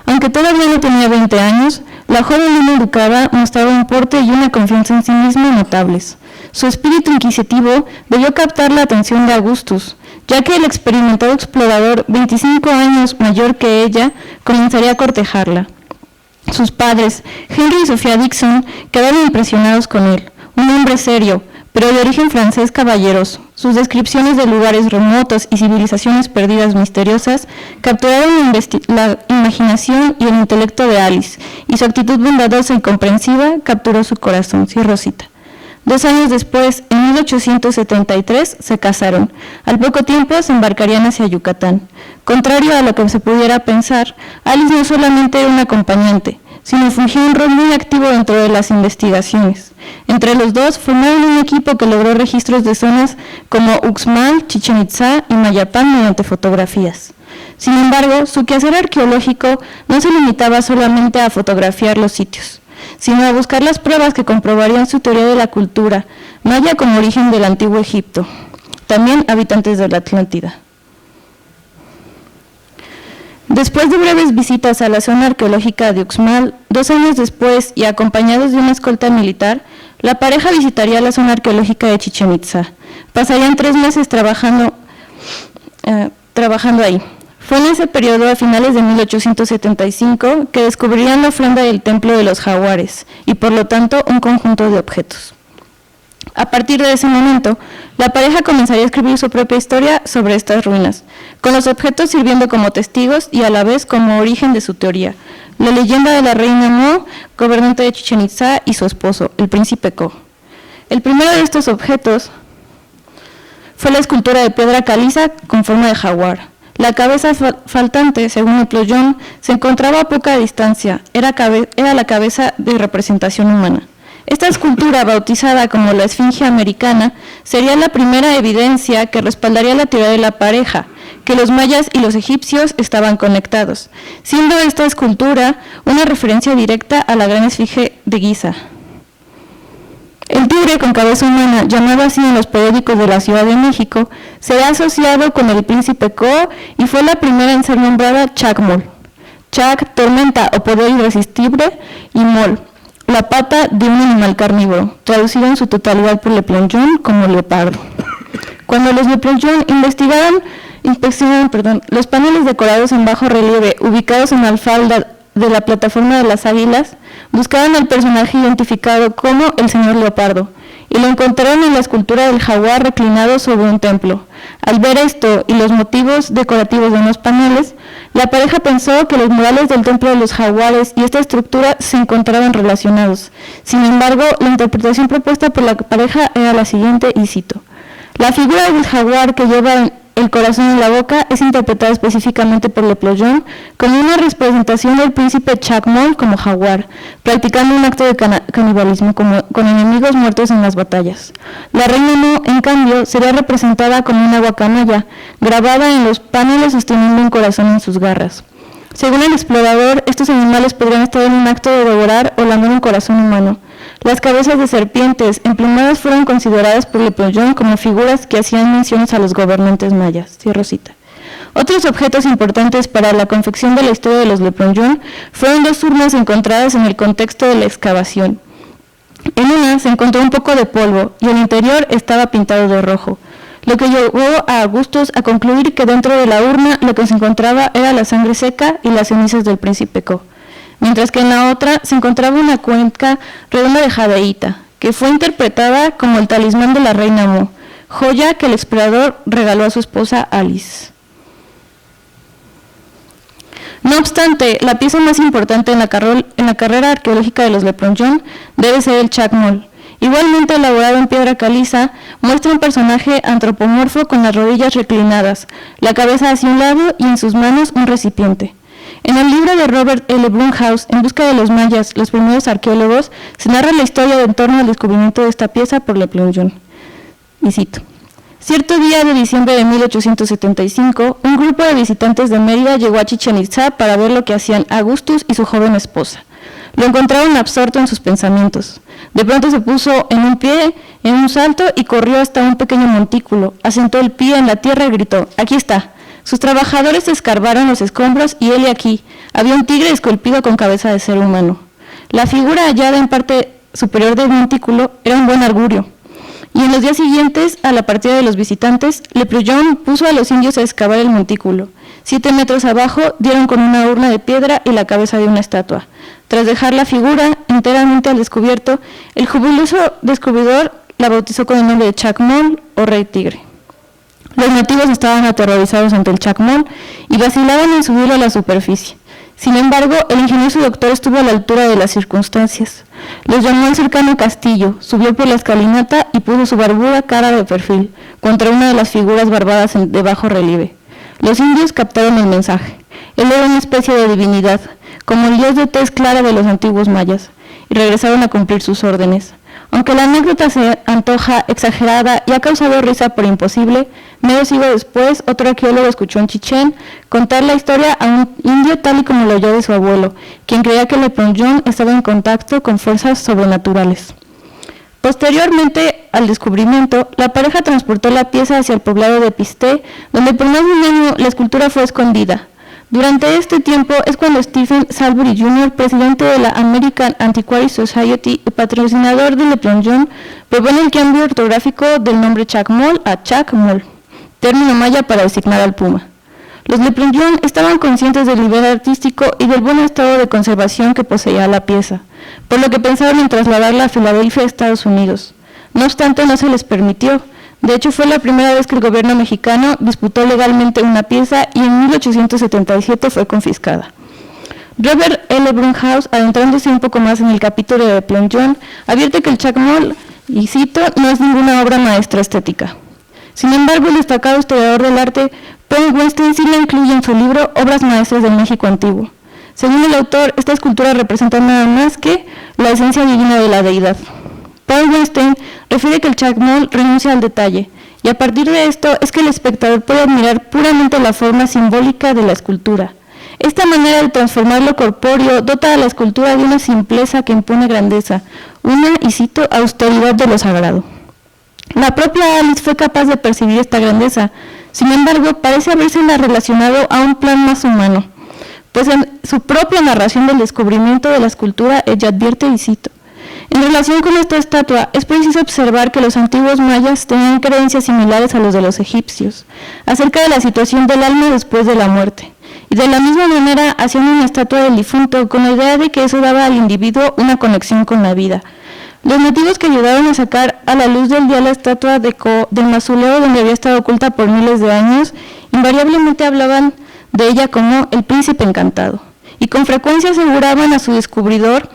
aunque todavía no tenía 20 años, la joven bien educada mostraba un porte y una confianza en sí misma notables. Su espíritu inquisitivo debió captar la atención de Augustus, ya que el experimentado explorador, 25 años mayor que ella, comenzaría a cortejarla. Sus padres, Henry y Sofía Dixon, quedaron impresionados con él, un hombre serio, pero de origen francés caballeroso. Sus descripciones de lugares remotos y civilizaciones perdidas misteriosas capturaron la imaginación y el intelecto de Alice, y su actitud bondadosa y comprensiva capturó su corazón. Cierro cita. 2 años después, en 1873, se casaron. Al poco tiempo se embarcarían hacia Yucatán. Contrario a lo que se pudiera pensar, Alice no solamente era una acompañante, sino fungió un rol muy activo dentro de las investigaciones. Entre los dos formaron un equipo que logró registros de zonas como Uxmal, Chichén Itzá y Mayapán mediante fotografías. Sin embargo, su quehacer arqueológico no se limitaba solamente a fotografiar los sitios, sino a buscar las pruebas que comprobarían su teoría de la cultura maya como origen del antiguo Egipto, también habitantes de la Atlántida. Después de breves visitas a la zona arqueológica de Uxmal, 2 años después y acompañados de una escolta militar, La pareja visitaría la zona arqueológica de Chichén Itzá. Pasarían 3 meses trabajando ahí. Fue en ese periodo, a finales de 1875, que descubrirían la ofrenda del Templo de los Jaguares y, por lo tanto, un conjunto de objetos. A partir de ese momento, la pareja comenzaría a escribir su propia historia sobre estas ruinas, con los objetos sirviendo como testigos y a la vez como origen de su teoría. La leyenda de la reina Mo, gobernante de Chichén Itzá, y su esposo, el príncipe Ko. El primero de estos objetos fue la escultura de piedra caliza con forma de jaguar. La cabeza faltante, según el ployón, se encontraba a poca distancia, era la cabeza de representación humana. Esta escultura, bautizada como la Esfinge Americana, sería la primera evidencia que respaldaría la teoría de la pareja, que los mayas y los egipcios estaban conectados, siendo esta escultura una referencia directa a la gran Esfinge de Giza. El tigre con cabeza humana, llamado así en los periódicos de la Ciudad de México, se ha asociado con el príncipe Ko y fue la primera en ser nombrada Chacmol. Chac, tormenta o poder irresistible, y Mol, la pata de un animal carnívoro, traducido en su totalidad por Le Plongeon como leopardo. Cuando los Le Plongeon inspeccionaron los paneles decorados en bajo relieve ubicados en la falda de la plataforma de las Águilas, buscaban al personaje identificado como el señor Leopardo, y lo encontraron en la escultura del jaguar reclinado sobre un templo. Al ver esto y los motivos decorativos de los paneles, la pareja pensó que los murales del templo de los jaguares y esta estructura se encontraban relacionados. Sin embargo, la interpretación propuesta por la pareja era la siguiente, y cito: la figura del jaguar que lleva el corazón en la boca es interpretada específicamente por Le Plongeon como una representación del príncipe Chacmol como jaguar, practicando un acto de canibalismo con enemigos muertos en las batallas. La reina Mo, en cambio, sería representada como una guacamaya, grabada en los paneles sosteniendo un corazón en sus garras. Según el explorador, estos animales podrían estar en un acto de devorar o lamer un corazón humano. Las cabezas de serpientes emplumadas fueron consideradas por Le Plongeon como figuras que hacían menciones a los gobernantes mayas. Cierro cita. Otros objetos importantes para la confección de la historia de los Le Plongeon fueron 2 urnas encontradas en el contexto de la excavación. En una se encontró un poco de polvo y el interior estaba pintado de rojo, lo que llevó a Augustus a concluir que dentro de la urna lo que se encontraba era la sangre seca y las cenizas del príncipe Ko, mientras que en la otra se encontraba una cuenca redonda de jadeíta, que fue interpretada como el talismán de la reina Mo, joya que el explorador regaló a su esposa Alice. No obstante, la pieza más importante en la carrera arqueológica de los Le Plongeon debe ser el Chacmol. Igualmente elaborado en piedra caliza, muestra un personaje antropomorfo con las rodillas reclinadas, la cabeza hacia un lado y en sus manos un recipiente. En el libro de Robert L. Blumhouse, En busca de los mayas, los primeros arqueólogos, se narra la historia en torno al descubrimiento de esta pieza por Le Plongeon. Y cito: cierto día de diciembre de 1875, un grupo de visitantes de Mérida llegó a Chichén Itzá para ver lo que hacían Augustus y su joven esposa. Lo encontraron absorto en sus pensamientos. De pronto se puso en un pie, en un salto, y corrió hasta un pequeño montículo. Asentó el pie en la tierra y gritó: «Aquí está». Sus trabajadores escarbaron los escombros y él y aquí había un tigre esculpido con cabeza de ser humano. La figura hallada en parte superior del montículo era un buen augurio. Y en los días siguientes, a la partida de los visitantes, Le Plongeon puso a los indios a excavar el montículo. 7 metros abajo dieron con una urna de piedra y la cabeza de una estatua. Tras dejar la figura enteramente al descubierto, el jubiloso descubridor la bautizó con el nombre de Chacmol o Rey Tigre. Los nativos estaban aterrorizados ante el Chacmol y vacilaban en subirlo a la superficie. Sin embargo, el ingenioso doctor estuvo a la altura de las circunstancias. Los llamó al cercano castillo, subió por la escalinata y puso su barbuda cara de perfil contra una de las figuras barbadas de bajo relieve. Los indios captaron el mensaje. Él era una especie de divinidad, como el dios de tez clara de los antiguos mayas, y regresaron a cumplir sus órdenes. Aunque la anécdota se antoja exagerada y ha causado risa por imposible, medio siglo después, otro arqueólogo escuchó en Chichén contar la historia a un indio tal y como lo oyó de su abuelo, quien creía que Le Plongeon estaba en contacto con fuerzas sobrenaturales. Posteriormente al descubrimiento, la pareja transportó la pieza hacia el poblado de Pisté, donde por más de un año la escultura fue escondida. Durante este tiempo es cuando Stephen Salisbury Jr., presidente de la American Antiquary Society y patrocinador de Le Plongeon, propone el cambio ortográfico del nombre Chacmol a Chacmol, término maya para designar al puma. Los Le Plongeon estaban conscientes del nivel artístico y del buen estado de conservación que poseía la pieza, por lo que pensaron en trasladarla a Filadelfia, Estados Unidos. No obstante, no se les permitió. De hecho, fue la primera vez que el gobierno mexicano disputó legalmente una pieza y en 1877 fue confiscada. Robert L. Brunhouse, adentrándose un poco más en el capítulo de Le Plongeon, advierte que el Chacmol, y cito, no es ninguna obra maestra estética. Sin embargo, el destacado historiador del arte, Paul Weinstein, sí la incluye en su libro Obras maestras del México antiguo. Según el autor, esta escultura representa nada más que la esencia divina de la deidad. Paul Weinstein refiere que el Chacmol renuncia al detalle, y a partir de esto es que el espectador puede admirar puramente la forma simbólica de la escultura. Esta manera de transformar lo corpóreo dota a la escultura de una simpleza que impone grandeza, una, y cito, austeridad de lo sagrado. La propia Alice fue capaz de percibir esta grandeza, sin embargo, parece habérsela relacionado a un plan más humano, pues en su propia narración del descubrimiento de la escultura ella advierte, y cito, en relación con esta estatua, es preciso observar que los antiguos mayas tenían creencias similares a los de los egipcios, acerca de la situación del alma después de la muerte, y de la misma manera hacían una estatua del difunto con la idea de que eso daba al individuo una conexión con la vida. Los nativos que ayudaron a sacar a la luz del día la estatua del mausoleo donde había estado oculta por miles de años, invariablemente hablaban de ella como el príncipe encantado, y con frecuencia aseguraban a su descubridor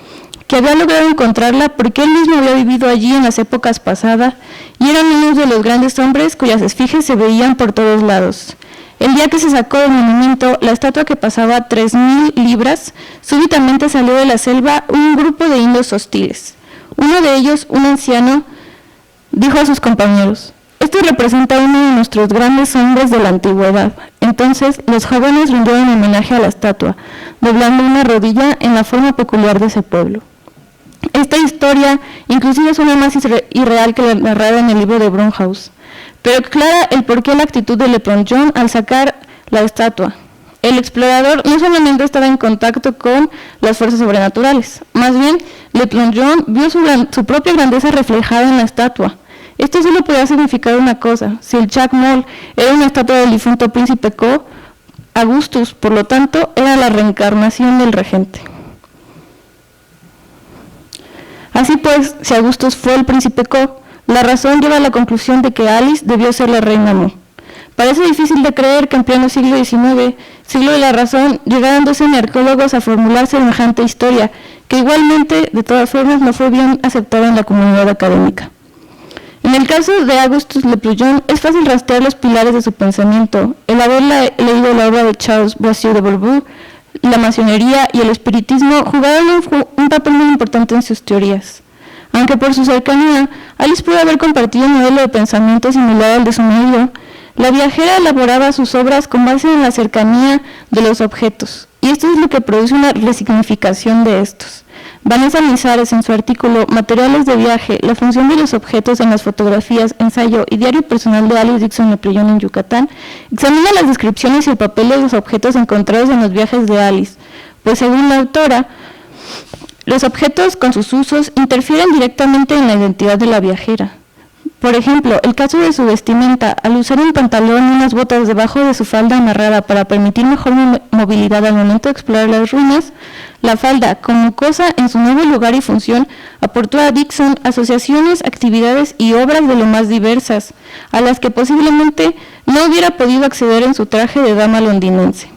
que había logrado encontrarla porque él mismo había vivido allí en las épocas pasadas y eran uno de los grandes hombres cuyas esfinges se veían por todos lados. El día que se sacó del monumento, la estatua que pasaba 3.000 libras, súbitamente salió de la selva un grupo de indios hostiles. Uno de ellos, un anciano, dijo a sus compañeros, «Esto representa a uno de nuestros grandes hombres de la antigüedad». Entonces, los jóvenes rindieron homenaje a la estatua, doblando una rodilla en la forma peculiar de ese pueblo. Esta historia inclusive suena más irreal que la narrada en el libro de Brunhouse, pero aclara el porqué de la actitud de Le Plongeon al sacar la estatua. El explorador no solamente estaba en contacto con las fuerzas sobrenaturales, más bien Le Plongeon vio su propia grandeza reflejada en la estatua. Esto solo podía significar una cosa: si el Chacmol era una estatua del difunto príncipe Co, Augustus, por lo tanto, era la reencarnación del regente. Así pues, si Augustus fue el príncipe Co, la razón lleva a la conclusión de que Alice debió ser la reina Mu. Parece difícil de creer que en pleno siglo XIX, siglo de la razón, llegaran 12 arqueólogos a formular semejante historia, que igualmente, de todas formas, no fue bien aceptada en la comunidad académica. En el caso de Augustus Le Plongeon, es fácil rastrear los pilares de su pensamiento. El haber leído la obra de Charles Boissier de Bourbourg, la masonería y el espiritismo jugaron un papel muy importante en sus teorías. Aunque por su cercanía, Alice pudo haber compartido un modelo de pensamiento similar al de su marido, la viajera elaboraba sus obras con base en la cercanía de los objetos, y esto es lo que produce una resignificación de estos. Vanessa Mizares, en su artículo Materiales de viaje, la función de los objetos en las fotografías, ensayo y diario personal de Alice Dixon Le Plongeon en Yucatán, examina las descripciones y el papel de los objetos encontrados en los viajes de Alice, pues según la autora, los objetos con sus usos interfieren directamente en la identidad de la viajera. Por ejemplo, el caso de su vestimenta, al usar un pantalón y unas botas debajo de su falda amarrada para permitir mejor movilidad al momento de explorar las ruinas, la falda, como cosa en su nuevo lugar y función, aportó a Dixon asociaciones, actividades y obras de lo más diversas, a las que posiblemente no hubiera podido acceder en su traje de dama londinense.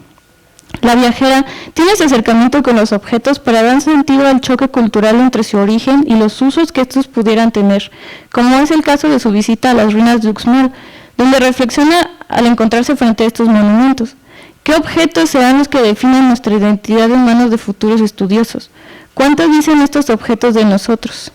La viajera tiene ese acercamiento con los objetos para dar sentido al choque cultural entre su origen y los usos que estos pudieran tener, como es el caso de su visita a las ruinas de Uxmal, donde reflexiona al encontrarse frente a estos monumentos. ¿Qué objetos serán los que definen nuestra identidad en manos de futuros estudiosos? ¿Cuánto dicen estos objetos de nosotros?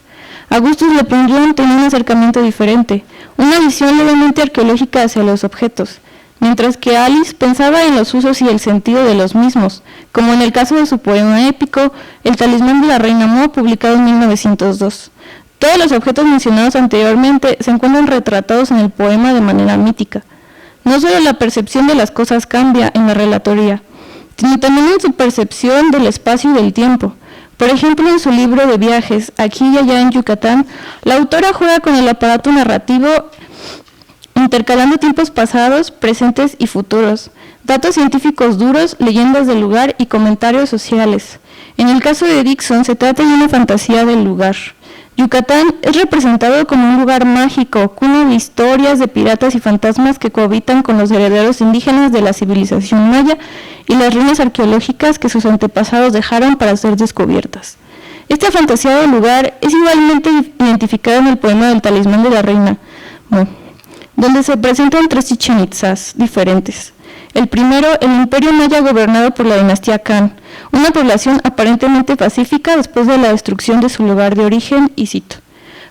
Augustus Le Plongeon tenía un acercamiento diferente, una visión levemente arqueológica hacia los objetos, mientras que Alice pensaba en los usos y el sentido de los mismos, como en el caso de su poema épico, El talismán de la reina Mu, publicado en 1902. Todos los objetos mencionados anteriormente se encuentran retratados en el poema de manera mítica. No solo la percepción de las cosas cambia en la relatoría, sino también en su percepción del espacio y del tiempo. Por ejemplo, en su libro de viajes, Aquí y allá en Yucatán, la autora juega con el aparato narrativo intercalando tiempos pasados, presentes y futuros, datos científicos duros, leyendas del lugar y comentarios sociales. En el caso de Dixon, se trata de una fantasía del lugar. Yucatán es representado como un lugar mágico, cuna de historias de piratas y fantasmas que cohabitan con los herederos indígenas de la civilización maya y las ruinas arqueológicas que sus antepasados dejaron para ser descubiertas. Esta fantasía del lugar es igualmente identificada en el poema del Talismán de la Reina, donde se presentan 3 Chichén Itzás diferentes. El primero, el imperio maya gobernado por la dinastía Kan, una población aparentemente pacífica después de la destrucción de su lugar de origen, y cito: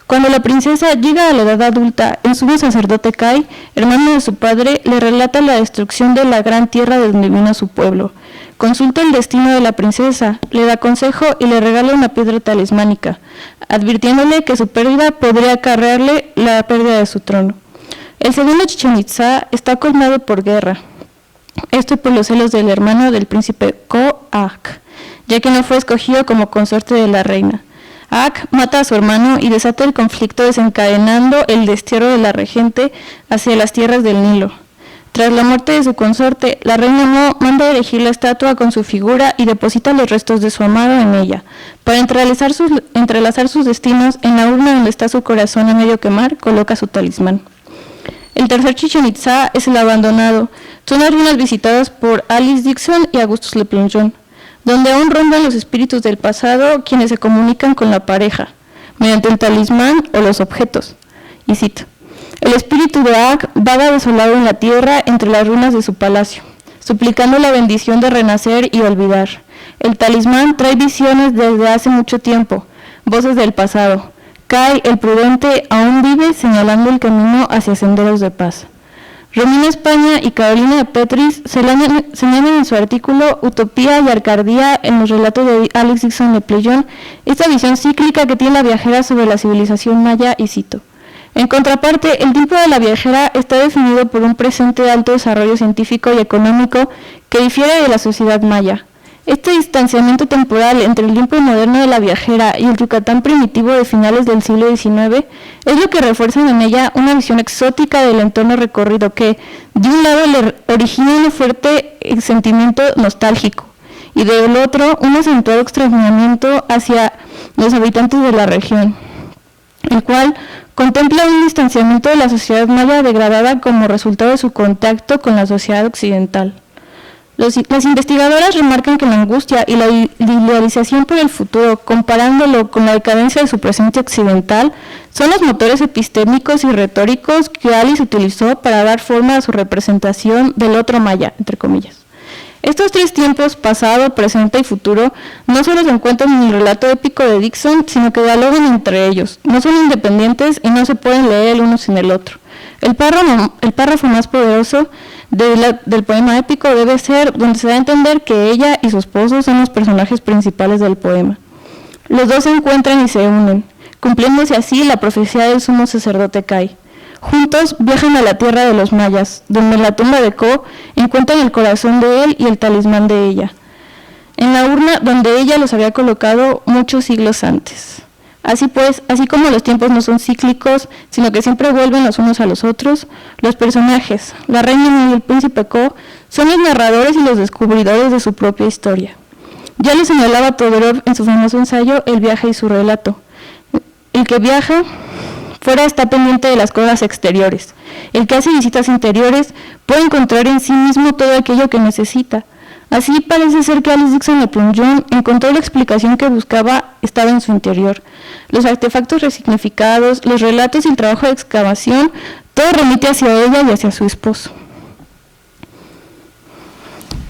Cuando la princesa llega a la edad adulta, el sumo sacerdote Kai, hermano de su padre, le relata la destrucción de la gran tierra de donde vino su pueblo. Consulta el destino de la princesa, le da consejo y le regala una piedra talismánica, advirtiéndole que su pérdida podría acarrearle la pérdida de su trono. El segundo Chichén Itzá está colmado por guerra. Esto por los celos del hermano del príncipe Ko-Ak, ya que no fue escogido como consorte de la reina. Ak mata a su hermano y desata el conflicto, desencadenando el destierro de la regente hacia las tierras del Nilo. Tras la muerte de su consorte, la reina Mo manda erigir la estatua con su figura y deposita los restos de su amado en ella. Para entrelazar sus destinos, en la urna donde está su corazón a medio quemar, coloca su talismán. El tercer Chichén Itzá es el abandonado. Son las ruinas visitadas por Alice Dixon y Augustus Le Plongeon, donde aún rondan los espíritus del pasado, quienes se comunican con la pareja, mediante el talismán o los objetos. Y cito: El espíritu de Ak vaga desolado en la tierra entre las ruinas de su palacio, suplicando la bendición de renacer y olvidar. El talismán trae visiones desde hace mucho tiempo, voces del pasado. Kai, el prudente, aún vive señalando el camino hacia senderos de paz. Romina España y Carolina de Petris señalan en su artículo Utopía y Arcardía en los relatos de Alex Dixon Le Plongeon esta visión cíclica que tiene la viajera sobre la civilización maya, y cito: En contraparte, el tiempo de la viajera está definido por un presente de alto desarrollo científico y económico que difiere de la sociedad maya. Este distanciamiento temporal entre el tiempo moderno de la viajera y el Yucatán primitivo de finales del siglo XIX es lo que refuerza en ella una visión exótica del entorno recorrido que, de un lado, le origina un fuerte sentimiento nostálgico y del otro, un acentuado extrañamiento hacia los habitantes de la región, el cual contempla un distanciamiento de la sociedad maya degradada como resultado de su contacto con la sociedad occidental. Las investigadoras remarcan que la angustia y la idealización por el futuro, comparándolo con la decadencia de su presente occidental, son los motores epistémicos y retóricos que Alice utilizó para dar forma a su representación del otro maya, entre comillas. Estos 3 tiempos, pasado, presente y futuro, no solo se encuentran en el relato épico de Dixon, sino que dialogan entre ellos, no son independientes y no se pueden leer el uno sin el otro. El párrafo más poderoso del poema épico debe ser donde se da a entender que ella y su esposo son los personajes principales del poema. Los dos se encuentran y se unen, cumpliéndose así la profecía del sumo sacerdote Kai. Juntos viajan a la tierra de los mayas, donde en la tumba de Ko encuentran el corazón de él y el talismán de ella, en la urna donde ella los había colocado muchos siglos antes. Así pues, así como los tiempos no son cíclicos, sino que siempre vuelven los unos a los otros, los personajes, la reina y el príncipe Ko, son los narradores y los descubridores de su propia historia. Ya lo señalaba Todorov en su famoso ensayo El viaje y su relato. El que viaja fuera está pendiente de las cosas exteriores. El que hace visitas interiores puede encontrar en sí mismo todo aquello que necesita. Así parece ser que Alice Dixon Le Plongeon encontró la explicación que buscaba estaba en su interior. Los artefactos resignificados, los relatos y el trabajo de excavación, todo remite hacia ella y hacia su esposo.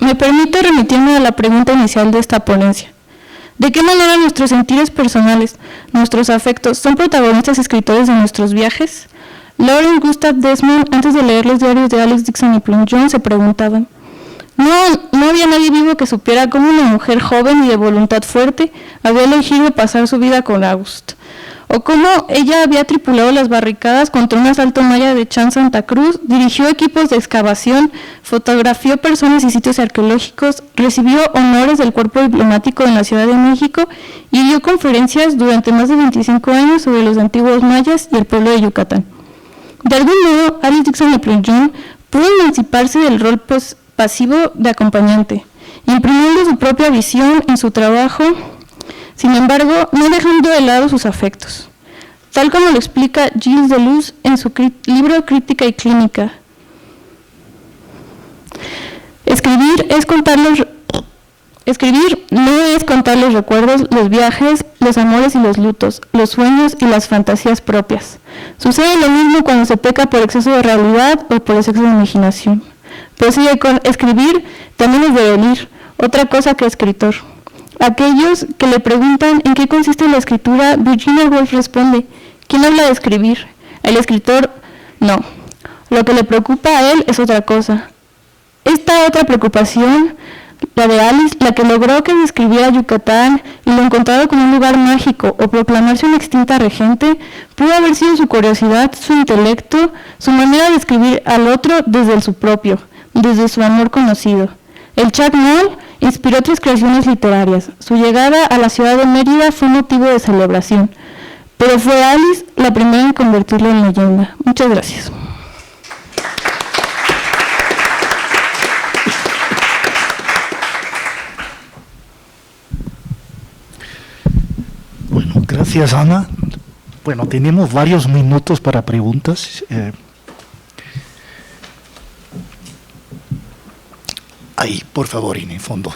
Me permito remitirme a la pregunta inicial de esta ponencia. ¿De qué manera nuestros sentires personales, nuestros afectos, son protagonistas escritores de nuestros viajes? Lauren Gustav Desmond, antes de leer los diarios de Alice Dixon Le Plongeon, se preguntaban: No había nadie vivo que supiera cómo una mujer joven y de voluntad fuerte había elegido pasar su vida con August, o cómo ella había tripulado las barricadas contra un asalto maya de Chan Santa Cruz, dirigió equipos de excavación, fotografió personas y sitios arqueológicos, recibió honores del cuerpo diplomático en la Ciudad de México y dio conferencias durante más de 25 años sobre los antiguos mayas y el pueblo de Yucatán. De algún modo, Alice Dixon LePlongeon pudo emanciparse del rol pasivo de acompañante, imprimiendo su propia visión en su trabajo, sin embargo, no dejando de lado sus afectos. Tal como lo explica Gilles Deleuze en su libro Crítica y Clínica. Escribir no es contar los recuerdos, los viajes, los amores y los lutos, los sueños y las fantasías propias. Sucede lo mismo cuando se peca por exceso de realidad o por exceso de imaginación. Prosigue con escribir también es devenir, otra cosa que escritor. Aquellos que le preguntan en qué consiste la escritura, Virginia Woolf responde: ¿quién habla de escribir? El escritor, no. Lo que le preocupa a él es otra cosa. Esta otra preocupación, la de Alice, la que logró que describiera Yucatán y lo encontrara como un lugar mágico o proclamarse una extinta regente, pudo haber sido su curiosidad, su intelecto, su manera de escribir al otro desde el su propio, desde su amor conocido. El Chacmol inspiró otras creaciones literarias. Su llegada a la ciudad de Mérida fue motivo de celebración, pero fue Alice la primera en convertirlo en leyenda. Muchas gracias. Bueno, gracias, Ana. Bueno, tenemos varios minutos para preguntas. Ahí, por favor, en el fondo.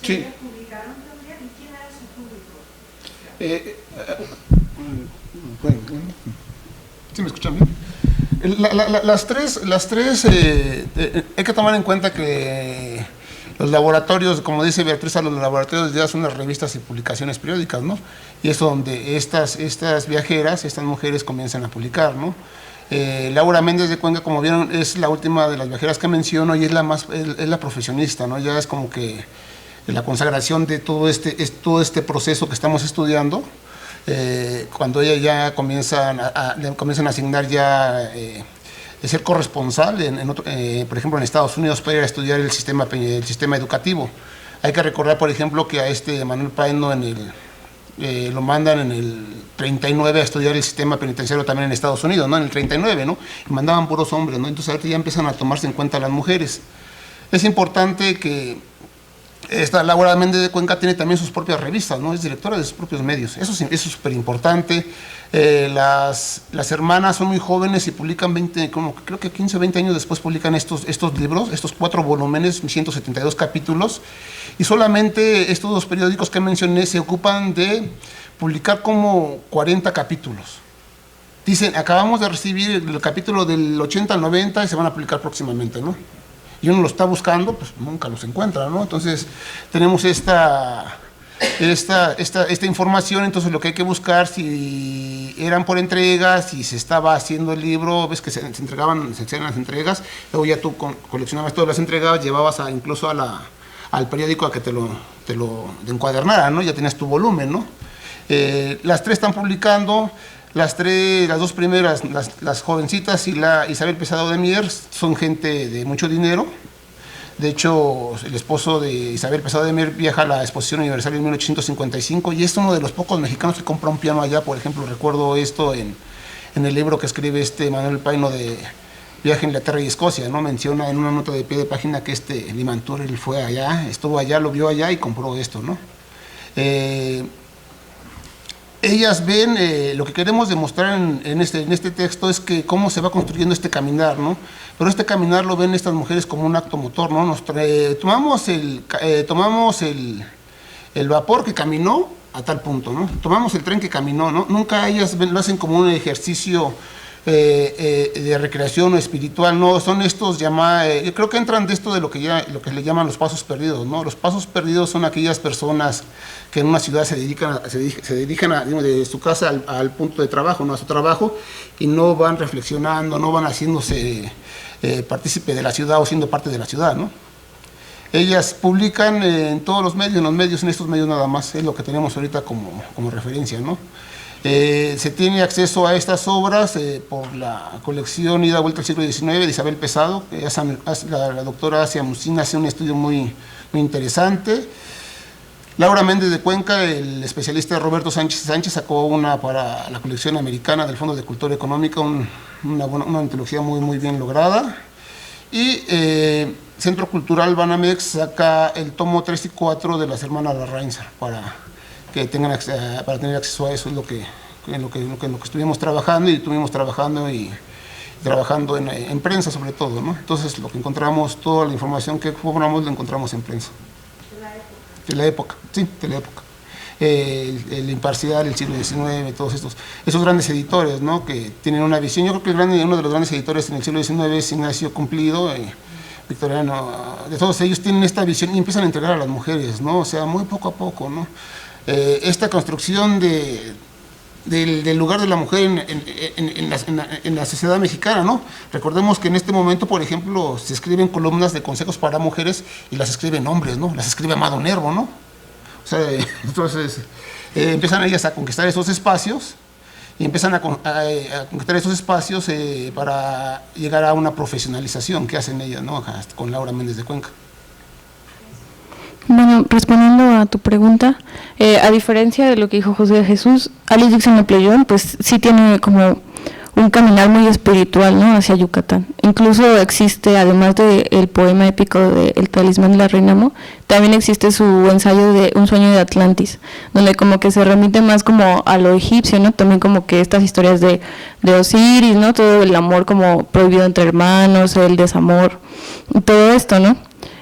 Sí. ¿Sí me escuchan bien? Las tres hay que tomar en cuenta que los laboratorios, como dice Beatriz, los laboratorios ya son las revistas y publicaciones periódicas, ¿no? Y es donde estas viajeras, estas mujeres comienzan a publicar, ¿no? Laura Méndez de Cuenca, como vieron, es la última de las viajeras que menciono y es la profesionista, ¿no? Ya es como que la consagración de todo este proceso que estamos estudiando, cuando ella ya comienzan a asignar ya de ser corresponsal, por ejemplo en Estados Unidos, para ir a estudiar el sistema educativo. Hay que recordar, por ejemplo, que a Manuel Paino lo mandan en el 39 a estudiar el sistema penitenciario también en Estados Unidos, ¿no? En el 39, ¿no? Y mandaban puros hombres, ¿no? Entonces ahorita ya empiezan a tomarse en cuenta las mujeres. Es importante que esta Laura Méndez de Cuenca tiene también sus propias revistas, ¿no? Es directora de sus propios medios. Eso es súper importante. Las hermanas son muy jóvenes y publican creo que 15 o 20 años después publican estos libros, estos 4 volúmenes, 172 capítulos, y solamente estos 2 periódicos que mencioné se ocupan de publicar como 40 capítulos. Dicen, acabamos de recibir el capítulo del 80 al 90 y se van a publicar próximamente, ¿no? Y uno lo está buscando, pues nunca los encuentra, ¿no? Entonces tenemos esta esta información. Entonces lo que hay que buscar, si eran por entregas, si se estaba haciendo el libro, ves que se entregaban, se hacían las entregas, luego ya tú coleccionabas todas las entregas, llevabas incluso al periódico a que te lo encuadernara, ¿no? Ya tenías tu volumen, ¿no? Las tres están publicando. Las dos primeras, las jovencitas y la Isabel Pesado de Mier, son gente de mucho dinero. De hecho, el esposo de Isabel Pesado de Mier viaja a la Exposición Universal en 1855 y es uno de los pocos mexicanos que compra un piano allá. Por ejemplo, recuerdo esto en el libro que escribe Manuel Paino de Viaje a Inglaterra y Escocia, ¿no? Menciona en una nota de pie de página que Limantour, él fue allá, estuvo allá, lo vio allá y compró esto, ¿no? Ellas ven, lo que queremos demostrar en este texto es que cómo se va construyendo este caminar, ¿no? Pero este caminar lo ven estas mujeres como un acto motor, ¿no? Tomamos el vapor que caminó a tal punto, ¿no? Tomamos el tren que caminó, ¿no? Nunca ellas lo hacen como un ejercicio de recreación o espiritual, ¿no? Son estos yo creo que entran de esto de lo que le llaman los pasos perdidos, ¿no? Los pasos perdidos son aquellas personas que en una ciudad se dirigen digamos, de su casa al punto de trabajo, ¿no? A su trabajo, y no van reflexionando, no van haciéndose partícipe de la ciudad o siendo parte de la ciudad, ¿no? Ellas publican en todos los medios, en estos medios nada más, es lo que tenemos ahorita como referencia, ¿no? Se tiene acceso a estas obras por la colección Ida Vuelta al siglo XIX de Isabel Pesado. La doctora Asia Musina hace un estudio muy interesante. Laura Méndez de Cuenca, el especialista Roberto Sánchez sacó una para la colección americana del Fondo de Cultura Económica, una antología muy bien lograda. Y Centro Cultural Banamex saca el tomo 3 y 4 de las hermanas Larrainza para tener acceso a eso. Es en lo que estuvimos trabajando y trabajando en prensa sobre todo, ¿no? Entonces lo que encontramos, toda la información que formamos la encontramos en prensa. De la época, sí, de la época. El Imparcial, el siglo XIX, todos esos grandes editores, ¿no? Que tienen una visión. Yo creo que uno de los grandes editores en el siglo XIX es Ignacio Cumplido, Victoriano. De todos ellos tienen esta visión y empiezan a entregar a las mujeres, ¿no? O sea, muy poco a poco, ¿no? Esta construcción del lugar de la mujer en la sociedad mexicana, ¿no? Recordemos que en este momento, por ejemplo, se escriben columnas de consejos para mujeres y las escriben hombres, ¿no? Las escribe Amado Nervo, ¿no? O sea, entonces empiezan ellas a conquistar esos espacios y empiezan a conquistar esos espacios para llegar a una profesionalización que hacen ellas, ¿no? Con Laura Méndez de Cuenca. Bueno, respondiendo a tu pregunta, a diferencia de lo que dijo José de Jesús, Alice Dixon Lepleyón, pues sí tiene como un caminar muy espiritual, ¿no? Hacia Yucatán. Incluso existe, además del poema épico de El talismán de la reina Mo, también existe su ensayo de Un sueño de Atlantis, donde como que se remite más como a lo egipcio, ¿no? También como que estas historias de Osiris, ¿no? Todo el amor como prohibido entre hermanos, el desamor, todo esto, ¿no?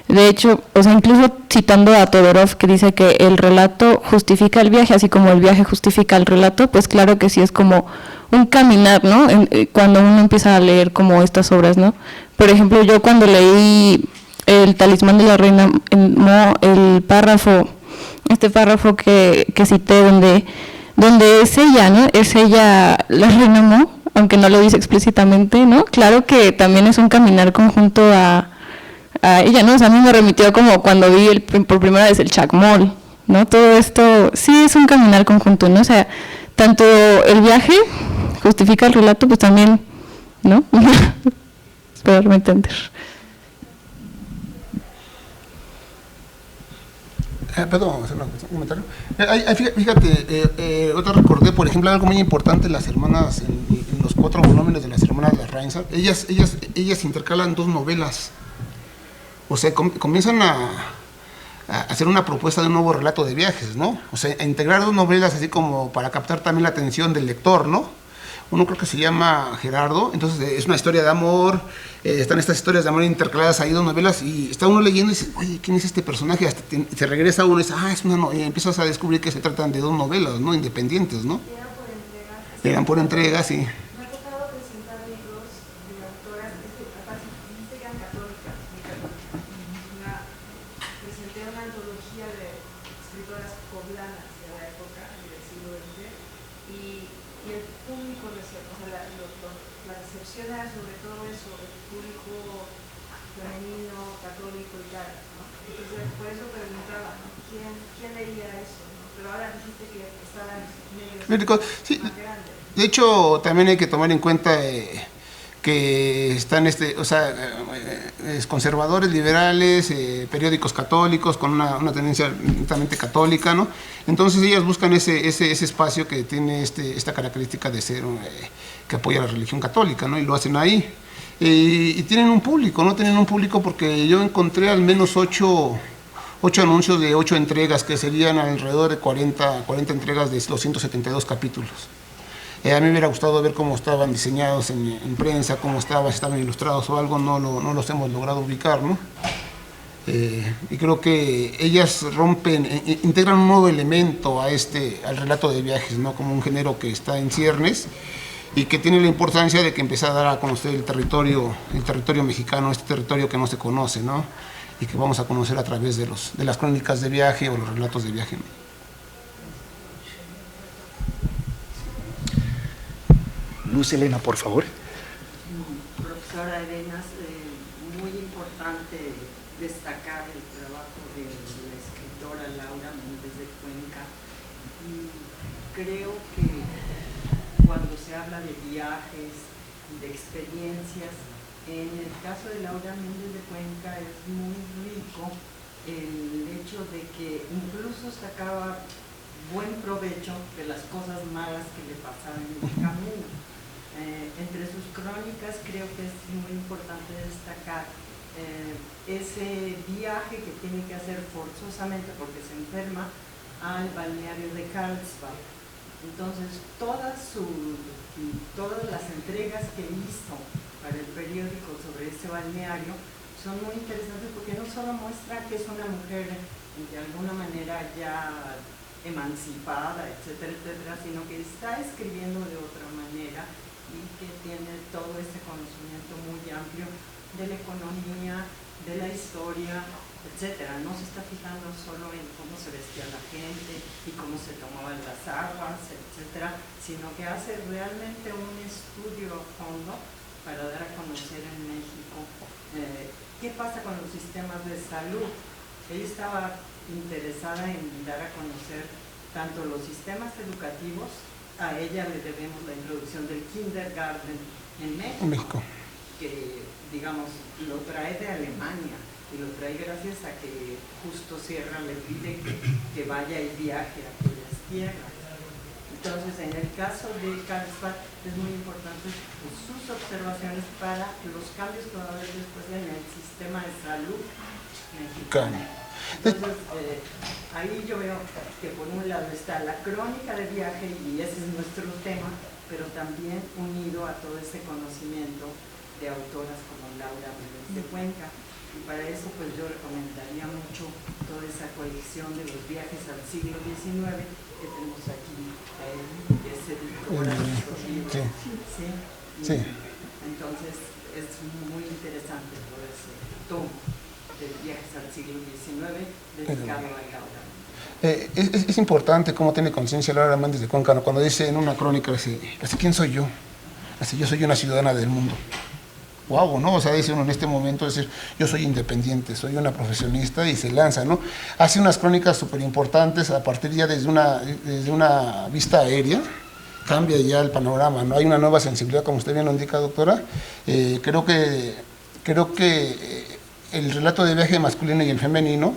De hecho, o sea, incluso citando a Todorov, que dice que el relato justifica el viaje, así como el viaje justifica el relato, pues claro que sí es como un caminar, ¿no? Cuando uno empieza a leer como estas obras, ¿no? Por ejemplo, yo cuando leí El talismán de la reina Mo, este párrafo que cité donde es ella, ¿no? Es ella la reina Mo, aunque no lo dice explícitamente, ¿no? Claro que también es un caminar conjunto a ella, ¿no? O sea, a mí me remitió como cuando vi por primera vez el Chacmol, ¿no? Todo esto sí es un caminar conjunto, ¿no? O sea, tanto el viaje justifica el relato, pues también, ¿no? Espero darme a entender. Perdón, un comentario. Fíjate, otra recordé, por ejemplo, algo muy importante, las hermanas, en los 4 volúmenes de las hermanas Larrainza, ellas intercalan 2 novelas. O sea, comienzan a hacer una propuesta de un nuevo relato de viajes, ¿no? O sea, a integrar 2 novelas así como para captar también la atención del lector, ¿no? Uno creo que se llama Gerardo, entonces es una historia de amor, están estas historias de amor intercaladas ahí, 2 novelas, y está uno leyendo y dice, oye, ¿quién es este personaje? Hasta se regresa uno y dice, es una novela, y empiezas a descubrir que se tratan de 2 novelas, ¿no? Independientes, ¿no? Eran por entregas, sí. escritoras poblanas de la época, del siglo XX, y el público, o sea, la recepción era sobre todo eso, el público femenino, católico y tal, ¿no? Entonces, por eso preguntaba, ¿no? ¿Quién leía eso? ¿No? Pero ahora dijiste que estaban medios sí, más grandes. de hecho, también hay que tomar en cuenta que están conservadores, liberales, periódicos católicos con una tendencia netamente católica, ¿no? Entonces ellas buscan ese espacio que tiene esta característica de ser que apoya la religión católica, ¿no? Y lo hacen ahí. Y tienen un público, ¿no? Tienen un público porque yo encontré al menos 8 anuncios de 8 entregas, que serían alrededor de 40 entregas de los 172 capítulos. A mí me hubiera gustado ver cómo estaban diseñados en prensa, cómo estaban ilustrados o algo, no los hemos logrado ubicar, ¿no? Y creo que ellas integran un nuevo elemento al relato de viajes, ¿no? Como un género que está en ciernes y que tiene la importancia de que empiece a dar a conocer el territorio mexicano, este territorio que no se conoce, ¿no? Y que vamos a conocer a través de las crónicas de viaje o los relatos de viaje, ¿no? Luz Helena, por favor. Profesora Arenas, muy importante destacar el trabajo de la escritora Laura Méndez de Cuenca, y creo que cuando se habla de viajes, de experiencias, en el caso de Laura Méndez de Cuenca es muy rico el hecho de que incluso sacaba buen provecho de las cosas malas que le pasaban en el camino. Entre sus crónicas creo que es muy importante destacar ese viaje que tiene que hacer forzosamente porque se enferma al balneario de Carlsbad. Entonces todas las entregas que hizo para el periódico sobre ese balneario son muy interesantes porque no solo muestra que es una mujer de alguna manera ya emancipada, etcétera, etcétera, sino que está escribiendo de otra manera y que tiene todo ese conocimiento muy amplio de la economía, de la historia, etcétera. No se está fijando solo en cómo se vestía la gente y cómo se tomaban las aguas, etcétera, sino que hace realmente un estudio a fondo para dar a conocer en México qué pasa con los sistemas de salud. Ella estaba interesada en dar a conocer tanto los sistemas educativos, a ella le debemos la introducción del kindergarten en México, que digamos lo trae de Alemania y lo trae gracias a que justo Sierra le pide que vaya el viaje a aquellas tierras. Entonces en el caso de Carlsbad es muy importante sus observaciones para los cambios que va a haber después en el sistema de salud mexicano. Entonces, ahí yo veo que por un lado está la crónica de viaje y ese es nuestro tema, pero también unido a todo ese conocimiento de autoras como Laura Méndez de Cuenca. Y para eso pues yo recomendaría mucho toda esa colección de los viajes al siglo XIX que tenemos aquí, que es editora de estos libros. Sí. Entonces es muy interesante todo ese tomo de viajes al siglo XIX dedicado a Laura. Es importante cómo tiene conciencia Laura Méndez de Cuenca, ¿no? Cuando dice en una crónica, dice, ¿quién soy yo? Así, yo soy una ciudadana del mundo. Wow, ¿no? O sea, dice uno en este momento, decir, yo soy independiente, soy una profesionista y se lanza, ¿no? Hace unas crónicas súper importantes a partir ya desde una vista aérea, cambia ya el panorama, ¿no? Hay una nueva sensibilidad, como usted bien lo indica, doctora. Creo que el relato de viaje masculino y el femenino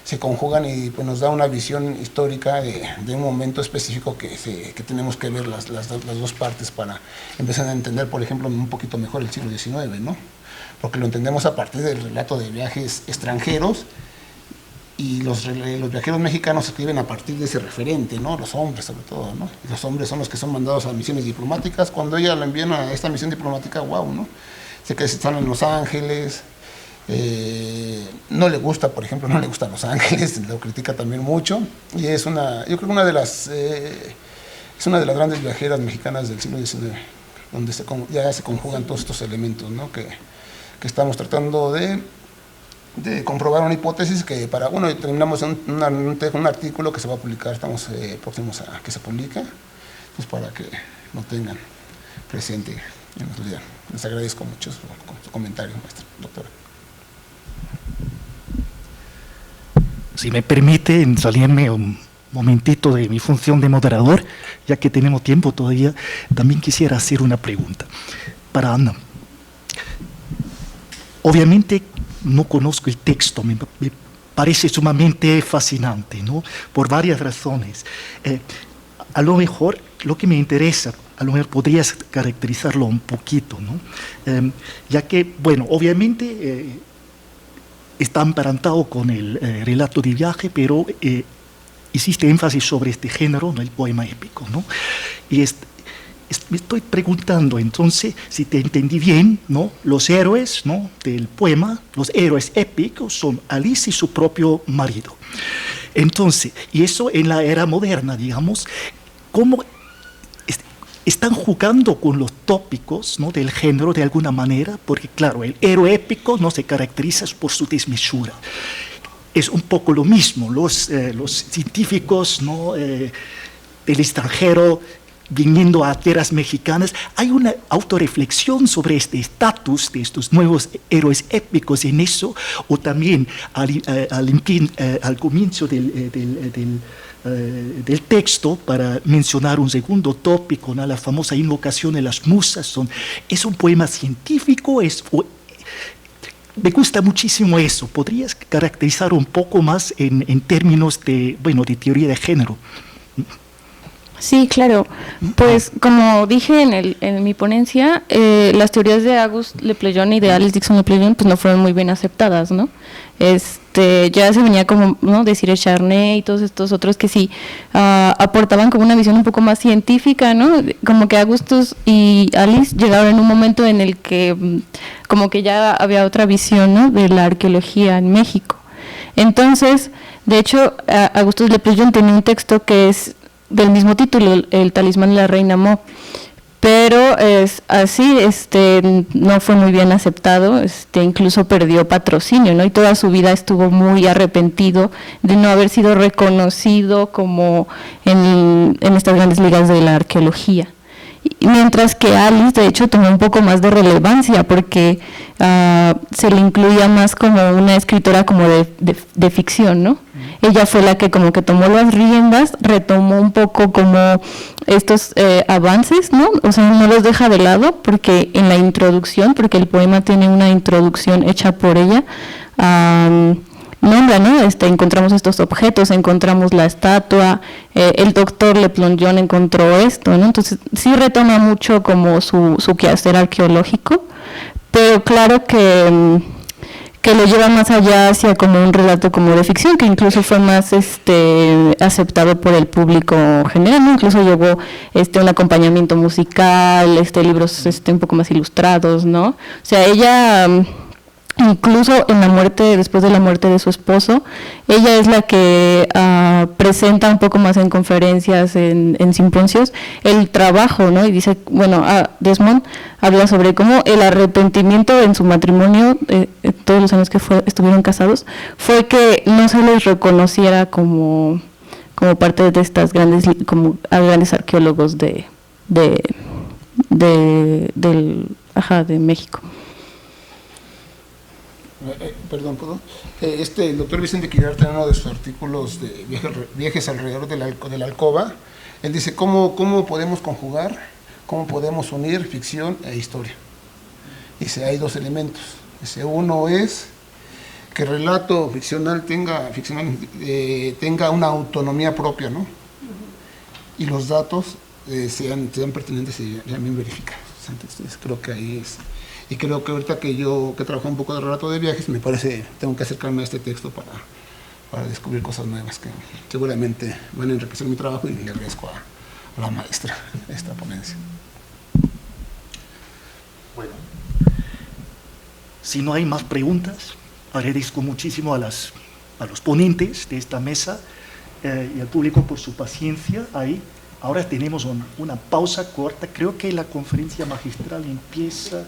se conjugan y pues, nos da una visión histórica de un momento específico que tenemos que ver las dos partes para empezar a entender, por ejemplo, un poquito mejor el siglo XIX, ¿no? Porque lo entendemos a partir del relato de viajes extranjeros y los viajeros mexicanos escriben a partir de ese referente, ¿no? Los hombres sobre todo, ¿no? Y los hombres son los que son mandados a misiones diplomáticas. Cuando ella la envían a esta misión diplomática, wow, ¿no? Sé que están en Los Ángeles. No le gusta, por ejemplo, no le gusta Los Ángeles, lo critica también mucho y yo creo que una de las grandes viajeras mexicanas del siglo XIX, donde ya se conjugan todos estos elementos, ¿no? que estamos tratando de comprobar una hipótesis que para, bueno, terminamos un artículo que se va a publicar, estamos próximos a que se publique, pues para que lo tengan presente en nuestro día. Les agradezco mucho su comentario, maestra, doctora. Si me permite salirme un momentito de mi función de moderador, ya que tenemos tiempo todavía, también quisiera hacer una pregunta para Ana. Obviamente no conozco el texto, me parece sumamente fascinante, ¿no? Por varias razones. A lo mejor lo que me interesa, a lo mejor podrías caracterizarlo un poquito, ¿no? Ya que, bueno, obviamente está emparentado con el relato de viaje, pero existe énfasis sobre este género, ¿no? El poema épico, ¿no? Y me estoy preguntando entonces, si te entendí bien, ¿no? Los héroes, ¿no? Del poema, los héroes épicos son Alice y su propio marido. Entonces, y eso en la era moderna, digamos, ¿cómo están jugando con los tópicos, ¿no? Del género de alguna manera? Porque claro, el héroe épico no se caracteriza por su desmesura. Es un poco lo mismo, los científicos, ¿no? Del extranjero, viniendo a tierras mexicanas, hay una autorreflexión sobre este estatus de estos nuevos héroes épicos en eso, o también al comienzo del texto, para mencionar un segundo tópico, ¿no? La famosa invocación de las musas, es un poema científico, me gusta muchísimo eso. ¿Podrías caracterizar un poco más en términos de teoría de género? Sí, claro. Pues como dije en mi ponencia, las teorías de Auguste Le Pleyel y de Alice Dixon Le Pleyel pues no fueron muy bien aceptadas, ¿no? Ya se venía como, ¿no? De Cyril Charney y todos estos otros que sí aportaban como una visión un poco más científica, ¿no? Como que Augustus y Alice llegaron en un momento en el que como que ya había otra visión, ¿no? De la arqueología en México. Entonces, de hecho, Augustus Le Pleyel tenía un texto que es del mismo título, El talismán de la reina Mo, pero es así, no fue muy bien aceptado, incluso perdió patrocinio, ¿no? Y toda su vida estuvo muy arrepentido de no haber sido reconocido como en estas grandes ligas de la arqueología. Y mientras que Alice, de hecho, tomó un poco más de relevancia porque se le incluía más como una escritora como de ficción, ¿no? Ella fue la que como que tomó las riendas, retomó un poco como estos avances, ¿no? O sea, no los deja de lado porque en la introducción, porque el poema tiene una introducción hecha por ella, nombra, ¿no? Encontramos estos objetos, encontramos la estatua, el doctor Le Plongeon encontró esto, ¿no? Entonces sí retoma mucho como su quehacer arqueológico, pero claro que lo lleva más allá hacia como un relato como de ficción, que incluso fue más aceptado por el público general, ¿no? Incluso llevó un acompañamiento musical, libros un poco más ilustrados, ¿no? O sea, ella incluso después de la muerte de su esposo, ella es la que presenta un poco más en conferencias, en simposios, el trabajo, ¿no? Y dice, Desmond habla sobre cómo el arrepentimiento en su matrimonio, todos los años que estuvieron casados, fue que no se les reconociera como parte de estas grandes arqueólogos de México. Perdón, el doctor Vicente Quirarte, en uno de sus artículos de viajes alrededor de la alcoba, él dice cómo podemos conjugar, cómo podemos unir ficción e historia. Dice, hay dos elementos. Dice, uno es que el relato ficcional tenga una autonomía propia, ¿no? Y los datos sean pertinentes y sean bien verificados. Entonces, creo que ahí es. Y creo que ahorita que yo he trabajado un poco de relato de viajes, me parece, tengo que acercarme a este texto para descubrir cosas nuevas que seguramente van a enriquecer mi trabajo, y le agradezco a la maestra esta ponencia. Bueno, si no hay más preguntas, agradezco muchísimo a los ponentes de esta mesa y al público por su paciencia ahí. Ahora tenemos una pausa corta, creo que la conferencia magistral empieza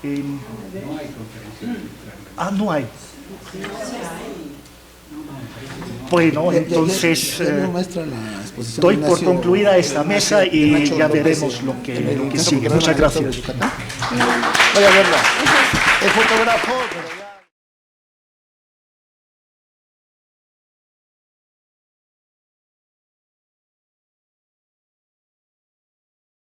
No hay conferencia. Ah, no hay. Bueno, entonces doy por concluida esta mesa y ya veremos lo que sigue. Muchas gracias. Voy a verla. El fotógrafo...